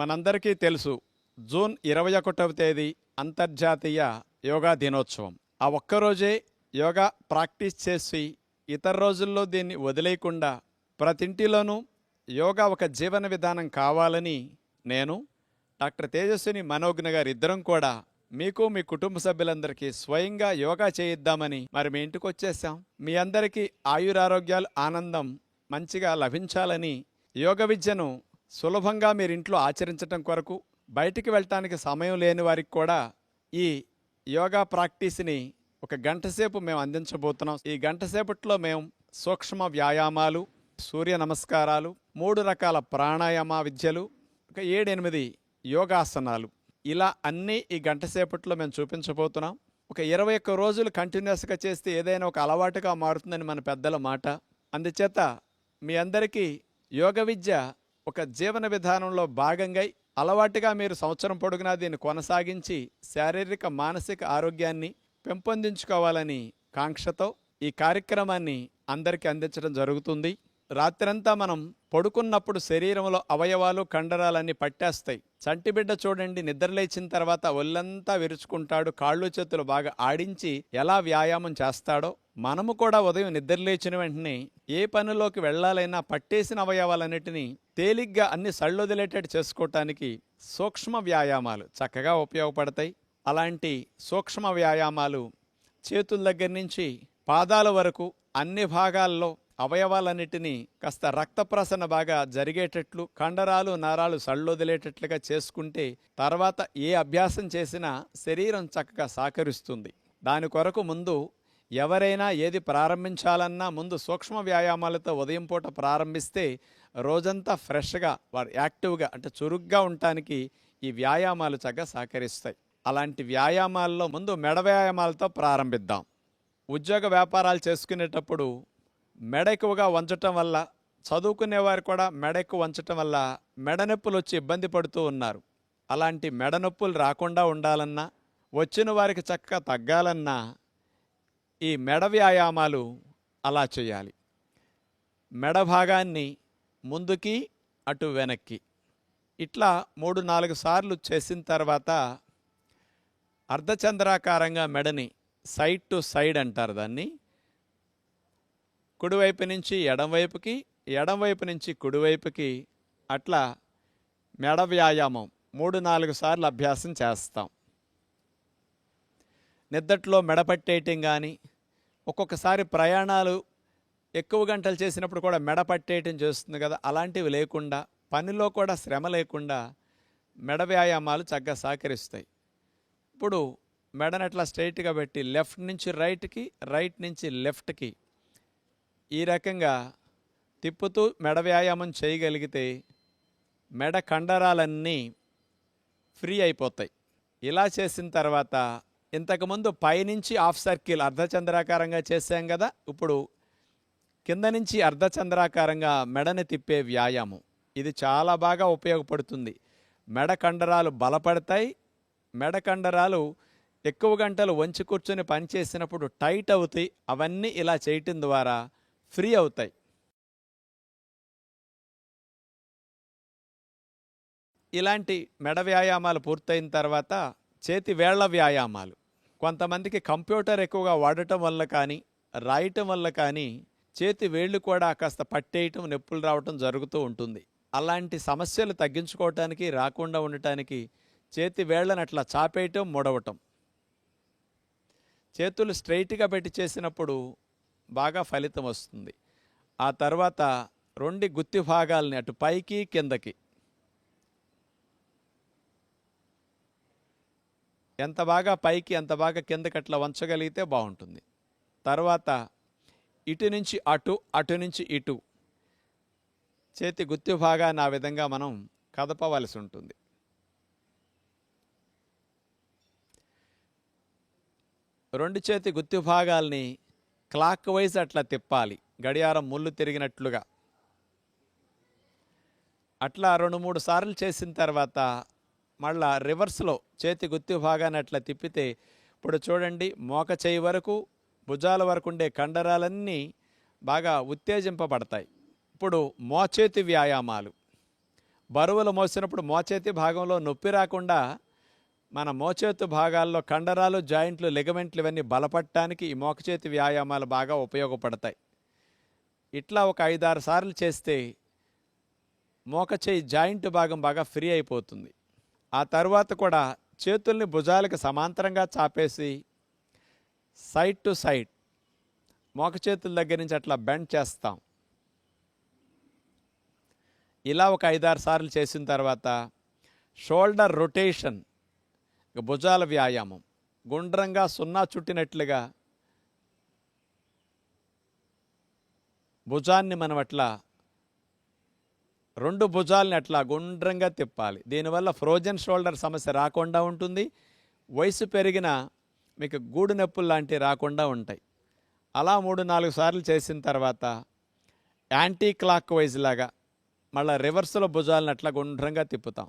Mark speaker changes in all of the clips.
Speaker 1: మనందరికీ తెలుసు, జూన్ 21వ తేదీ అంతర్జాతీయ యోగా దినోత్సవం. ఆ ఒక్కరోజే యోగా ప్రాక్టీస్ చేసి ఇతర రోజుల్లో దీన్ని వదిలేయకుండా ప్రతింటిలోనూ యోగా ఒక జీవన విధానం కావాలని నేను డాక్టర్ తేజస్విని మనోజ్ఞ గారు ఇద్దరం కూడా మీకు మీ కుటుంబ సభ్యులందరికీ స్వయంగా యోగా చేయిద్దామని మీ ఇంటికి వచ్చేసాం. మీ అందరికీ ఆయురారోగ్యాలు ఆనందం మంచిగా లభించాలని యోగ విద్యను సులభంగా మీరు ఇంట్లో ఆచరించటం కొరకు బయటికి వెళ్ళటానికి సమయం లేని వారికి కూడా ఈ యోగా ప్రాక్టీస్ని ఒక గంట సేపు మేము అందించబోతున్నాం. ఈ గంట సేపట్లో మేము సూక్ష్మ వ్యాయామాలు, సూర్య నమస్కారాలు, 3 రకాల ప్రాణాయామ విద్యలు, ఒక 7-8 యోగాసనాలు, ఇలా అన్నీ ఈ గంట సేపట్లో మేము చూపించబోతున్నాం. ఒక 21 రోజులు కంటిన్యూస్గా చేస్తే ఏదైనా ఒక అలవాటుగా మారుతుందని మన పెద్దల మాట. అందుచేత మీ అందరికీ యోగ విద్య ఒక జీవన విధానంలో భాగంగా అలవాటుగా మీరు సంవత్సరం పొడుగునా దీన్ని కొనసాగించి శారీరక మానసిక ఆరోగ్యాన్ని పెంపొందించుకోవాలని కాంక్షతో ఈ కార్యక్రమాన్ని అందరికీ అందించడం జరుగుతుంది. రాత్రంతా మనం పడుకున్నప్పుడు శరీరంలో అవయవాలు కండరాలన్నీ పట్టేస్తాయి. చంటిబిడ్డ చూడండి, నిద్రలేచిన తర్వాత ఒళ్ళంతా విరుచుకుంటాడు, కాళ్ళు చేతులు బాగా ఆడించి ఎలా వ్యాయామం చేస్తాడో మనము కూడా ఉదయం నిద్రలేచిన వెంటనే ఏ పనిలోకి వెళ్లాలైనా పట్టేసిన అవయవాలన్నిటినీ తేలిగ్గా అన్ని సళ్ళొదిలేటట్టు చేసుకోవటానికి సూక్ష్మ వ్యాయామాలు చక్కగా ఉపయోగపడతాయి. అలాంటి సూక్ష్మ వ్యాయామాలు చేతుల దగ్గర నుంచి పాదాల వరకు అన్ని భాగాల్లో అవయవాలన్నిటినీ కాస్త రక్త ప్రసరణ బాగా జరిగేటట్లు, కండరాలు నరాలు సళ్ళొదిలేటట్లుగా చేసుకుంటే తర్వాత ఏ అభ్యాసం చేసినా శరీరం చక్కగా సహకరిస్తుంది. దాని కొరకు ముందు ఎవరైనా ఏది ప్రారంభించాలన్నా ముందు సూక్ష్మ వ్యాయామాలతో ఉదయం పూట ప్రారంభిస్తే రోజంతా ఫ్రెష్గా వారు యాక్టివ్గా అంటే చురుగ్గా ఉండటానికి ఈ వ్యాయామాలు చక్కగా సహకరిస్తాయి. అలాంటి వ్యాయామాల్లో ముందు మెడ వ్యాయామాలతో ప్రారంభిద్దాం. ఉద్యోగ వ్యాపారాలు చేసుకునేటప్పుడు మెడ ఎక్కువగా వంచటం వల్ల, చదువుకునేవారు కూడా మెడ ఎక్కువ వంచటం వల్ల మెడ నొప్పులు వచ్చి ఇబ్బంది పడుతూ ఉన్నారు. అలాంటి మెడ నొప్పులు రాకుండా ఉండాలన్నా, వచ్చిన వారికి చక్కగా తగ్గాలన్నా ఈ మెడ వ్యాయామాలు అలా చేయాలి. మెడ భాగాన్ని ముందుకి అటు వెనక్కి ఇట్లా 3-4 సార్లు చేసిన తర్వాత అర్ధచంద్రాకారంగా మెడని సైడ్ టు సైడ్ అంటారు దాన్ని. కుడివైపు నుంచి ఎడంవైపుకి, ఎడంవైపు నుంచి కుడివైపుకి అట్లా మెడ వ్యాయామం 3-4 సార్లు అభ్యాసం చేస్తాం. నిద్దట్లో మెడ పట్టేయటం కానీ, ఒక్కొక్కసారి ప్రయాణాలు ఎక్కువ గంటలు చేసినప్పుడు కూడా మెడ పట్టేయటం చేస్తుంది కదా, అలాంటివి లేకుండా పనిలో కూడా శ్రమ లేకుండా మెడ వ్యాయామాలు చక్కగా సహకరిస్తాయి. ఇప్పుడు మెడను అట్లా స్ట్రైట్గా పెట్టి లెఫ్ట్ నుంచి రైట్కి, రైట్ నుంచి లెఫ్ట్కి ఈ రకంగా తిప్పుతూ మెడ వ్యాయామం చేయగలిగితే మెడ కండరాలన్నీ ఫ్రీ అయిపోతాయి. ఇలా చేసిన తర్వాత ఇంతకుముందు పైనుంచి హాఫ్ సర్కిల్ అర్ధచంద్రాకారంగా చేసాం కదా, ఇప్పుడు కింద నుంచి అర్ధచంద్రాకారంగా మెడని తిప్పే వ్యాయామం ఇది చాలా బాగా ఉపయోగపడుతుంది. మెడ కండరాలు బలపడతాయి. మెడ కండరాలు ఎక్కువ గంటలు వంచి కూర్చొని పనిచేసినప్పుడు టైట్ అవుతాయి. అవన్నీ ఇలా చేయటం ద్వారా ఫ్రీ అవుతాయి. ఇలాంటి మెడ వ్యాయామాలు పూర్తయిన తర్వాత చేతి వేళ్ల వ్యాయామాలు. కొంతమందికి కంప్యూటర్ ఎక్కువగా వాడటం వల్ల కానీ, రాయటం వల్ల కానీ చేతి వేళ్ళు కూడా కాస్త పట్టేయటం, నొప్పులు రావటం జరుగుతూ ఉంటుంది. అలాంటి సమస్యలు తగ్గించుకోవటానికి, రాకుండా ఉండటానికి చేతి వేళ్లను అట్లా చాపేయటం, ముడవటం. చేతులు స్ట్రైట్గా పెట్టి చేసినప్పుడు బాగా ఫలితం వస్తుంది. ఆ తర్వాత 2 గుత్తి భాగాలని అటు పైకి కిందకి ఎంత బాగా పైకి ఎంత బాగా కిందకి అట్లా వంచగలిగితే బాగుంటుంది. తర్వాత ఇటు నుంచి అటు, అటు నుంచి ఇటు చేతి గుత్తి భాగాన్ని ఆ విధంగా మనం కదపవలసి ఉంటుంది. రెండు చేతి గుత్తి భాగాల్ని క్లాక్ వైజ్ అట్లా తిప్పాలి, గడియారం ముళ్ళు తిరిగినట్లుగా. అట్లా 2-3 సార్లు చేసిన తర్వాత మళ్ళా రివర్స్లో చేతి గుత్తి భాగాన్ని అట్లా తిప్పితే ఇప్పుడు చూడండి, మోక చేయి వరకు భుజాల వరకు ఉండే కండరాలన్నీ బాగా ఉత్తేజింపబడతాయి. ఇప్పుడు మోచేతి వ్యాయామాలు. బరువులు మోసినప్పుడు మోచేతి భాగంలో నొప్పి రాకుండా మన మోచేతు భాగాల్లో కండరాలు, జాయింట్లు, లిగమెంట్లు ఇవన్నీ బలపడటానికి ఈ మోకచేతి వ్యాయామాలు బాగా ఉపయోగపడతాయి. ఇట్లా ఒక 5-6 సార్లు చేస్తే మోకచేయి జాయింట్ భాగం బాగా ఫ్రీ అయిపోతుంది. ఆ తర్వాత కూడా చేతుల్ని భుజాలకు సమాంతరంగా చాపేసి సైడ్ టు సైడ్ మోకచేతుల దగ్గర నుంచి అట్లా బెండ్ చేస్తాం. ఇలా ఒక 5-6 సార్లు చేసిన తర్వాత షోల్డర్ రొటేషన్, భుజాల వ్యాయామం, గుండ్రంగా సున్నా చుట్టినట్లుగా భుజాన్ని మనం అట్లా 2 భుజాలని అట్లా గుండ్రంగా తిప్పాలి. దీనివల్ల ఫ్రోజన్ షోల్డర్ సమస్య రాకుండా ఉంటుంది. వయసు పెరిగిన మీకు గూడు నొప్పులు లాంటివి రాకుండా ఉంటాయి. అలా 3-4 సార్లు చేసిన తర్వాత యాంటీ క్లాక్ వైజ్ లాగా మళ్ళీ రివర్స్లో భుజాలను అట్లా గుండ్రంగా తిప్పుతాం.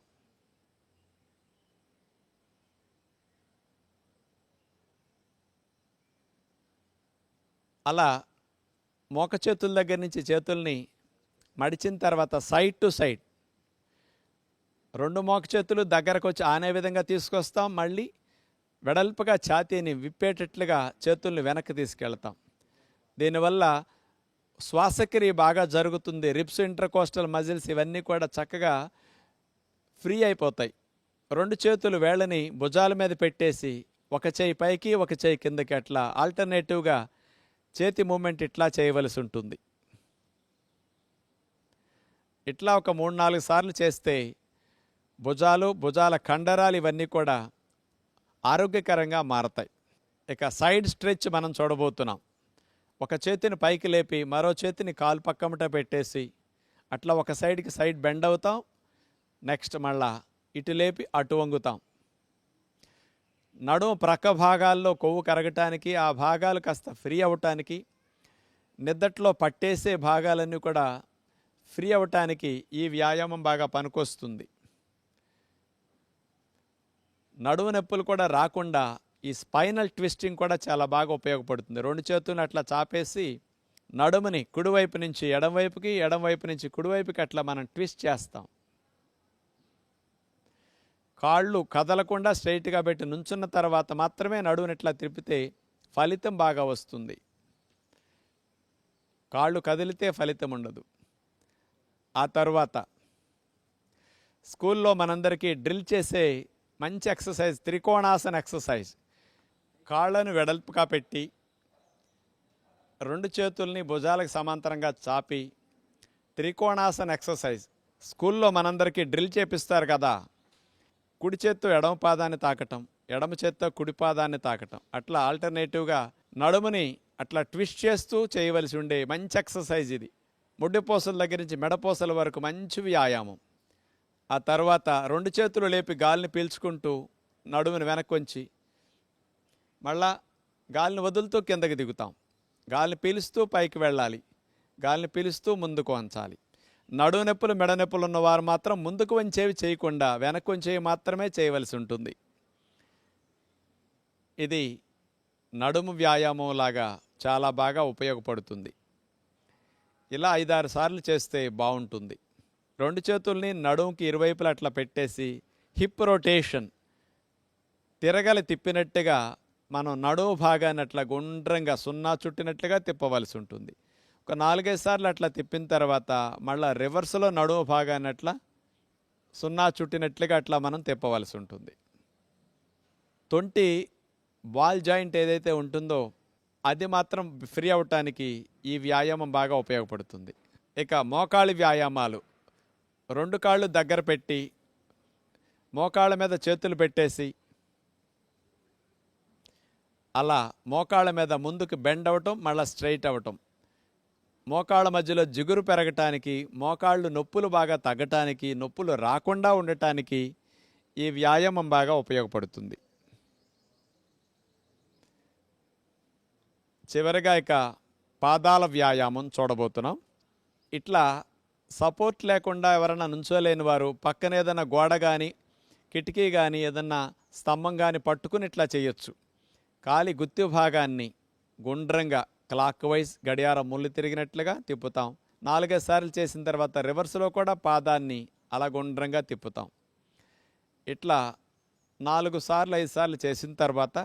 Speaker 1: అలా మోక చేతుల దగ్గర నుంచి చేతుల్ని మడిచిన తర్వాత సైడ్ టు సైడ్ 2 మోక చేతులు దగ్గరకు వచ్చి ఆనే విధంగా తీసుకొస్తాం. మళ్ళీ వెడల్పుగా ఛాతీని విప్పేటట్లుగా చేతుల్ని వెనక్కి తీసుకెళ్తాం. దీనివల్ల శ్వాసక్రియ బాగా జరుగుతుంది. రిబ్స్, ఇంటర్కోస్టల్ మజిల్స్ ఇవన్నీ కూడా చక్కగా ఫ్రీ అయిపోతాయి. 2 చేతులు వేళ్ళని భుజాల మీద పెట్టేసి ఒక చేయి పైకి ఒక చేయి కిందకి అట్లా ఆల్టర్నేటివ్గా చేతి మూమెంట్ ఇట్లా చేయవలసి ఉంటుంది. ఇట్లా ఒక 3-4 సార్లు చేస్తే భుజాల కండరాలు ఇవన్నీ కూడా ఆరోగ్యకరంగా మారతాయి. ఇక సైడ్ స్ట్రెచ్ మనం చూడబోతున్నాం. ఒక చేతిని పైకి లేపి మరో చేతిని కాలు పక్కమట పెట్టేసి అట్లా ఒక సైడ్కి సైడ్ బెండ్ అవుతాం. నెక్స్ట్ మళ్ళా ఇటు లేపి అటు వంగుతాం. నడుము ప్రక్క భాగాల్లో కొవ్వు కరగటానికి, ఆ భాగాలు కాస్త ఫ్రీ అవ్వటానికి, నిద్దట్లో పట్టేసే భాగాలన్నీ కూడా ఫ్రీ అవ్వటానికి ఈ వ్యాయామం బాగా పనికొస్తుంది. నడుము నొప్పులు కూడా రాకుండా ఈ స్పైనల్ ట్విస్టింగ్ కూడా చాలా బాగా ఉపయోగపడుతుంది. 2 చేతులను అట్లా చాపేసి నడుముని కుడివైపు నుంచి ఎడమవైపుకి, ఎడమవైపు నుంచి కుడివైపుకి అట్లా మనం ట్విస్ట్ చేస్తాం. కాళ్ళు కదలకుండా స్ట్రైట్గా పెట్టి నుంచున్న తర్వాత మాత్రమే నడుముని ఇట్లా తిప్పితే ఫలితం బాగా వస్తుంది. కాళ్ళు కదిలితే ఫలితం ఉండదు. ఆ తర్వాత స్కూల్లో మనందరికీ డ్రిల్ చేసే మంచి ఎక్సర్సైజ్ త్రికోణాసన ఎక్సర్సైజ్. కాళ్ళను వెడల్పుగా పెట్టి 2 చేతుల్ని భుజాలకు సమాంతరంగా చాపి త్రికోణాసన ఎక్సర్సైజ్. స్కూల్లో మనందరికీ డ్రిల్ చేపిస్తారు కదా, కుడి చేత్తో ఎడమ పాదాన్ని తాకటం, ఎడమ చేత్తో కుడి పాదాన్ని తాకటం, అట్లా ఆల్టర్నేటివ్గా నడుముని అట్లా ట్విస్ట్ చేస్తూ చేయవలసి ఉండే మంచి ఎక్సర్సైజ్ ఇది. ముడ్డిపోసల దగ్గర నుంచి మెడపోసల వరకు మంచి వ్యాయామం. ఆ తర్వాత 2 చేతులు లేపి గాలిని పీల్చుకుంటూ నడుముని వెనక్కి వంచి మళ్ళా గాలిని వదులుతూ కిందకి దిగుతాం. గాలిని పీలుస్తూ పైకి వెళ్ళాలి, గాలిని పీలుస్తూ ముందుకు వంచాలి. నడుము నొప్పులు, మెడ నొప్పులు ఉన్నవారు మాత్రం ముందుకు వంచేవి చేయకుండా వెనక్కి వంచేవి మాత్రమే చేయవలసి ఉంటుంది. ఇది నడుము వ్యాయామం లాగా చాలా బాగా ఉపయోగపడుతుంది. ఇలా 5-6 సార్లు చేస్తే బాగుంటుంది. 2 చేతుల్ని నడుముకి ఇరువైపులా అట్లా పెట్టేసి హిప్ రొటేషన్, తిరగలి తిప్పినట్టుగా మనం నడుము భాగాన్ని అట్లా గుండ్రంగా సున్నా చుట్టినట్లుగా తిప్పవలసి ఉంటుంది. ఒక 4-5 సార్లు అట్లా తిప్పిన తర్వాత మళ్ళీ రివర్స్లో నడుము భాగాన్ని అట్లా సున్నా చుట్టినట్లుగా అట్లా మనం తిప్పవలసి ఉంటుంది. తొంటి బాల్ జాయింట్ ఏదైతే ఉంటుందో అది మాత్రం ఫ్రీ అవటానికి ఈ వ్యాయామం బాగా ఉపయోగపడుతుంది. ఇక మోకాళ్ళ వ్యాయామాలు. 2 కాళ్ళు దగ్గర పెట్టి మోకాళ్ళ మీద చేతులు పెట్టేసి అలా మోకాళ్ళ మీద ముందుకు బెండ్ అవ్వటం, మళ్ళీ స్ట్రైట్ అవ్వటం. మోకాళ్ళ మధ్యలో జిగురు పెరగటానికి, మోకాళ్ళు నొప్పులు బాగా తగ్గటానికి, నొప్పులు రాకుండా ఉండటానికి ఈ వ్యాయామం బాగా ఉపయోగపడుతుంది. చివరిగా ఇక పాదాల వ్యాయామం చూడబోతున్నాం. ఇట్లా సపోర్ట్ లేకుండా ఎవరైనా నుంచోలేని వారు పక్కన ఏదైనా గోడ కానీ, కిటికీ కానీ, ఏదన్నా స్తంభం కానీ పట్టుకుని ఇట్లా చేయొచ్చు. కాలి గుత్తి భాగాన్ని గుండ్రంగా క్లాక్ వైజ్ గడియారం ముళ్ళు తిరిగినట్లుగా తిప్పుతాం. 4-5 సార్లు చేసిన తర్వాత రివర్స్లో కూడా పాదాన్ని అలా గుండ్రంగా తిప్పుతాం. ఇట్లా 4 సార్లు 5 సార్లు చేసిన తర్వాత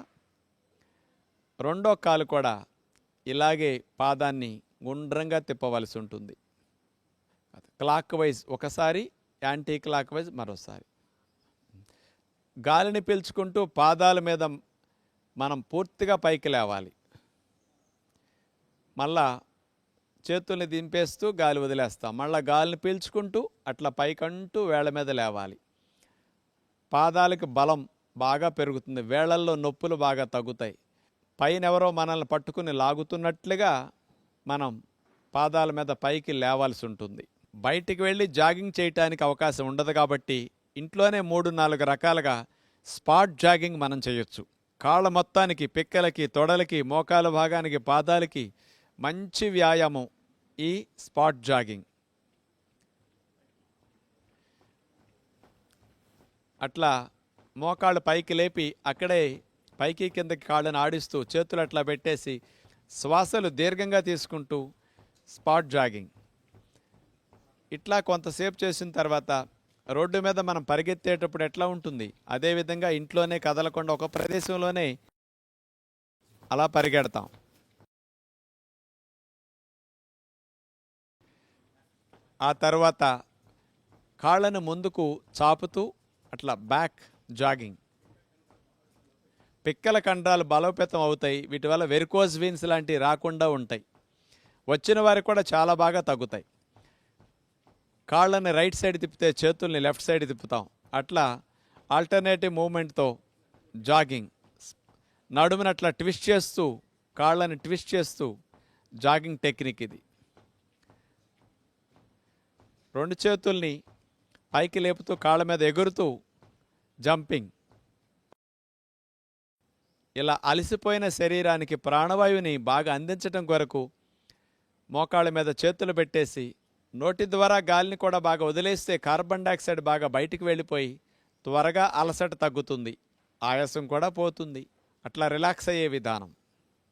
Speaker 1: రెండో కాలు కూడా ఇలాగే పాదాన్ని గుండ్రంగా తిప్పవలసి ఉంటుంది. క్లాక్ వైజ్ ఒకసారి, యాంటీ క్లాక్ వైజ్ మరోసారి. గాలిని పీల్చుకుంటూ పాదాల మీద మనం పూర్తిగా పైకి లేవాలి. మళ్ళా చేతుల్ని దింపేస్తూ గాలి వదిలేస్తాం. మళ్ళీ గాలిని పీల్చుకుంటూ అట్లా పైకంటూ వేళ్ళ మీద లేవాలి. పాదాలకు బలం బాగా పెరుగుతుంది, వేళ్ళల్లో నొప్పులు బాగా తగ్గుతాయి. పైన ఎవరో మనల్ని పట్టుకుని లాగుతున్నట్లుగా మనం పాదాల మీద పైకి లేవాల్సి ఉంటుంది. బయటికి వెళ్ళి జాగింగ్ చేయటానికి అవకాశం ఉండదు కాబట్టి ఇంట్లోనే 3-4 రకాలుగా స్పాట్ జాగింగ్ మనం చేయొచ్చు. కాళ్ళ మొత్తానికి, పిక్కలకి, తొడలకి, మోకాల భాగానికి, పాదాలకి మంచి వ్యాయామం ఈ స్పాట్ జాగింగ్. అట్లా మోకాళ్ళు పైకి లేపి అక్కడే పైకి కిందకి కాళ్ళని ఆడిస్తూ చేతులు అట్లా పెట్టేసి శ్వాసలు దీర్ఘంగా తీసుకుంటూ స్పాట్ జాగింగ్. ఇట్లా కొంతసేపు చేసిన తర్వాత రోడ్డు మీద మనం పరిగెత్తేటప్పుడు ఎట్లా ఉంటుంది, అదేవిధంగా ఇంట్లోనే కదలకుండా ఒక ప్రదేశంలోనే అలా పరిగెడతాం. ఆ తర్వాత కాళ్ళను ముందుకు చాపుతూ అట్లా బ్యాక్ జాగింగ్. పిక్కల కండరాలు బలోపేతం అవుతాయి. వీటి వల్ల వెరికోజ్ వీన్స్ లాంటివి రాకుండా ఉంటాయి. వచ్చిన వారికి కూడా చాలా బాగా తగ్గుతాయి. కాళ్ళని రైట్ సైడ్ తిప్పితే చేతుల్ని లెఫ్ట్ సైడ్ తిప్పుతాం. అట్లా ఆల్టర్నేటివ్ మూమెంట్తో జాగింగ్. నడుముని అట్లా ట్విస్ట్ చేస్తూ, కాళ్ళని ట్విస్ట్ చేస్తూ జాగింగ్ టెక్నిక్ ఇది. 2 చేతుల్ని పైకి లేపుతూ కాళ్ళ మీద ఎగురుతూ జంపింగ్. ఇలా అలసిపోయిన శరీరానికి ప్రాణవాయువుని బాగా అందించడం కొరకు మోకాళ్ళ మీద చేతులు పెట్టేసి నోటి ద్వారా గాలిని కూడా బాగా వదిలేస్తే కార్బన్ డైఆక్సైడ్ బాగా బయటికి వెళ్ళిపోయి త్వరగా అలసట తగ్గుతుంది, ఆయాసం కూడా పోతుంది. అట్లా రిలాక్స్ అయ్యే విధానం.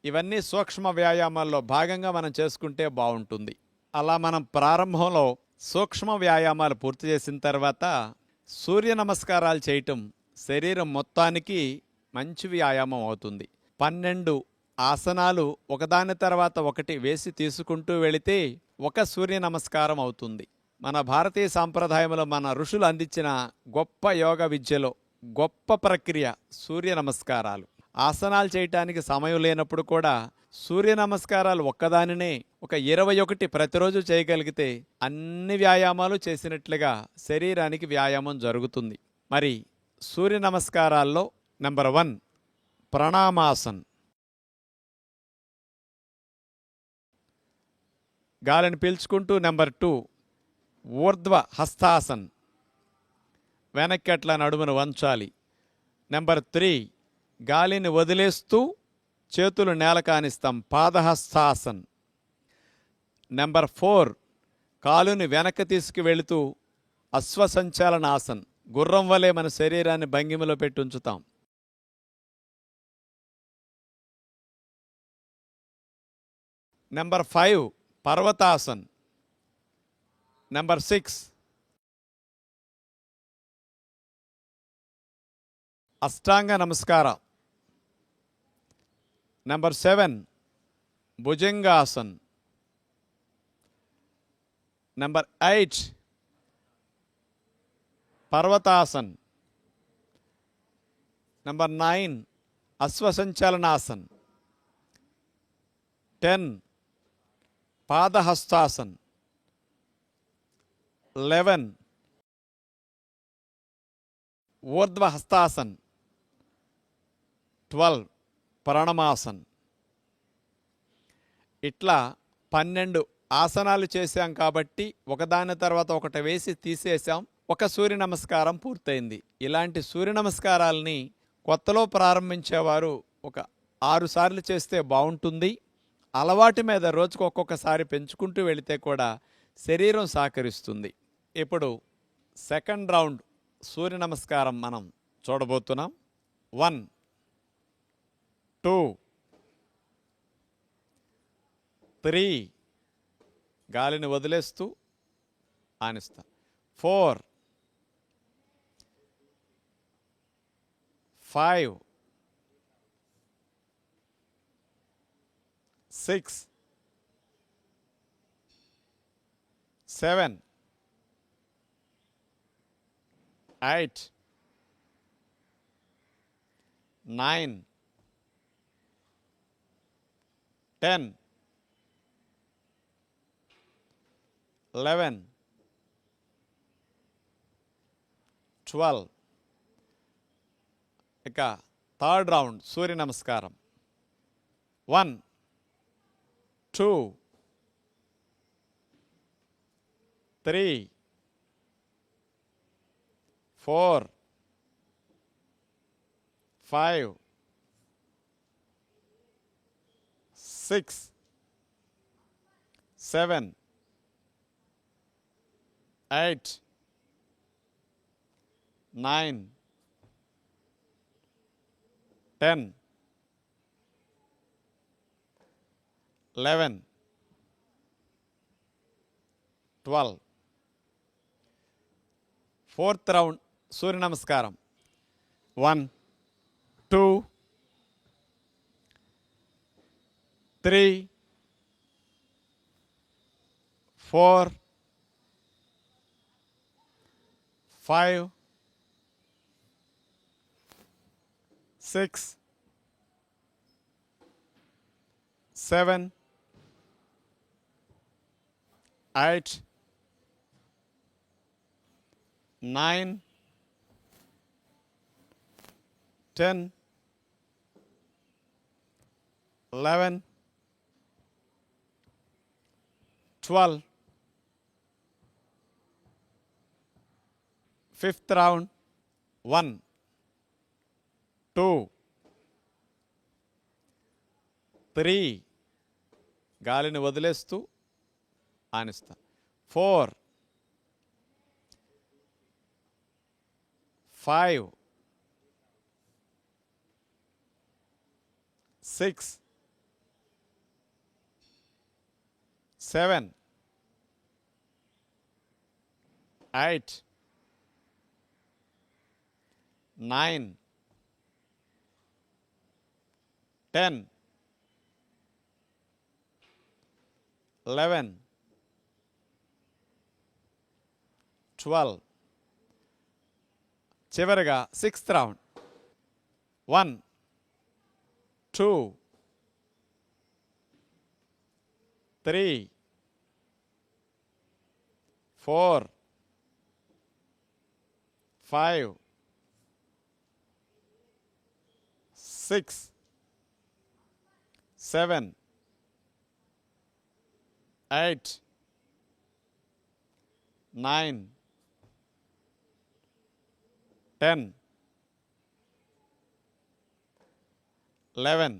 Speaker 1: ఇవన్నీ సూక్ష్మ వ్యాయామాల్లో భాగంగా మనం చేసుకుంటే బాగుంటుంది. అలా మనం ప్రారంభంలో సూక్ష్మ వ్యాయామాలు పూర్తి చేసిన తర్వాత సూర్య నమస్కారాలు చేయటం శరీరం మొత్తానికి మంచి వ్యాయామం అవుతుంది. 12 ఆసనాలు ఒకదాని తర్వాత ఒకటి వేసి తీసుకుంటూ వెళితే ఒక సూర్య నమస్కారం అవుతుంది. మన భారతీయ సాంప్రదాయంలో మన ఋషులు అందించిన గొప్ప యోగ విద్యలో గొప్ప ప్రక్రియ సూర్య నమస్కారాలు. ఆసనాలు చేయటానికి సమయం లేనప్పుడు కూడా సూర్య నమస్కారాలు ఒక్కదానినే ఒక 21 ప్రతిరోజు చేయగలిగితే అన్ని వ్యాయామాలు చేసినట్లుగా శరీరానికి వ్యాయామం జరుగుతుంది. మరి సూర్య నమస్కారాల్లో నెంబర్ 1 ప్రణామాసన్. గాలిని పీల్చుకుంటూ. నెంబర్ 2 ఊర్ధ్వ హస్తాసన్, వెనక్కి అట్లా నడుమును వంచాలి. నెంబర్ 3 గాలిని వదిలేస్తూ చేతులు నేల కానిస్తాం, పాదహస్తాసన్. నెంబర్ 4 కాలుని వెనక్కి తీసుకువెళుతూ అశ్వసంచాలనాసన్, గుర్రం వలె మన శరీరాన్ని భంగిమలో పెట్టి ఉంచుతాం. నెంబర్ 5 పర్వతాసన్. నెంబర్ 6 అష్టాంగ నమస్కారం. నెంబర్ 7 భుజంగాసన్. నెంబర్ 8 పర్వతాసన్. నెంబర్ 9 అశ్వసంచాలనాసన్. 10 పాదహస్తాసన్. 11 ఊర్ధ్వ హస్తాసన్. 12 ప్రణమాసన్. ఇట్లా 12 ఆసనాలు చేశాం కాబట్టి ఒకదాని తర్వాత ఒకటి వేసి తీసేసాం. ఒక సూర్య నమస్కారం పూర్తయింది. ఇలాంటి సూర్య నమస్కారాలని కొత్తలో ప్రారంభించేవారు ఒక 6 సార్లు చేస్తే బాగుంటుంది. అలవాటు మీద రోజుకు ఒక్కొక్కసారి పెంచుకుంటూ వెళితే కూడా శరీరం సహకరిస్తుంది. ఇప్పుడు సెకండ్ రౌండ్ సూర్య నమస్కారం మనం చూడబోతున్నాం. 1 2 3 గాలిని వదిలేస్తూ ఆనిస్తాం. 4 5, 6, 7, 8, 9, 10, 11, 12. ఇక థర్డ్ రౌండ్ సూర్య నమస్కారం. 1, 2, 3, 4, 5, 6, 7, 8, 9, 10, 11, 12. ఫోర్త్ రౌండ్ సూర్య నమస్కారం. 1, 2, 3, 4, 5, 6, 7, 8, 9, 10, 11, 12. Fifth round. 1, 2, 3. గాలిని వదిలేస్తూ ఆనిస్తా. 4, 5, 6, 7, 8, 9, 10, 11, 12. చివరిగా సిక్స్త్ రౌండ్. 1, 2, 3, 4, 5, 6, 7, 8, 9, 10, 11,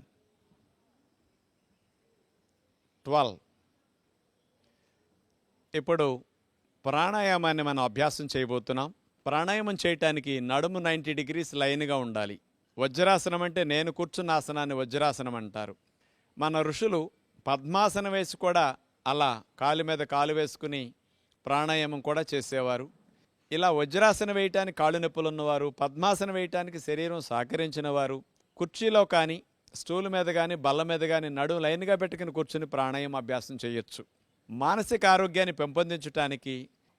Speaker 1: 12. ఇప్పుడు ప్రాణాయామాన్ని మనం అభ్యాసం చేయబోతున్నాం. ప్రాణాయామం చేయటానికి నడుము 90 degrees లైన్గా ఉండాలి. వజ్రాసనం అంటే నేను కూర్చున్న ఆసనాన్ని వజ్రాసనం అంటారు. మన ఋషులు పద్మాసనం వేసి కూడా అలా కాలు మీద కాలు వేసుకుని ప్రాణాయామం కూడా చేసేవారు. ఇలా వజ్రాసనం వేయటానికి కాళ్ళు నొప్పులు ఉన్నవారు, పద్మాసనం వేయటానికి శరీరం సహకరించిన వారు కుర్చీలో కానీ స్టూల్ మీద కానీ బల్ల మీద కానీ నడుము లైన్గా పెట్టుకుని కూర్చుని ప్రాణాయామం అభ్యాసం చేయొచ్చు. మానసిక ఆరోగ్యాన్ని పెంపొందించడానికి,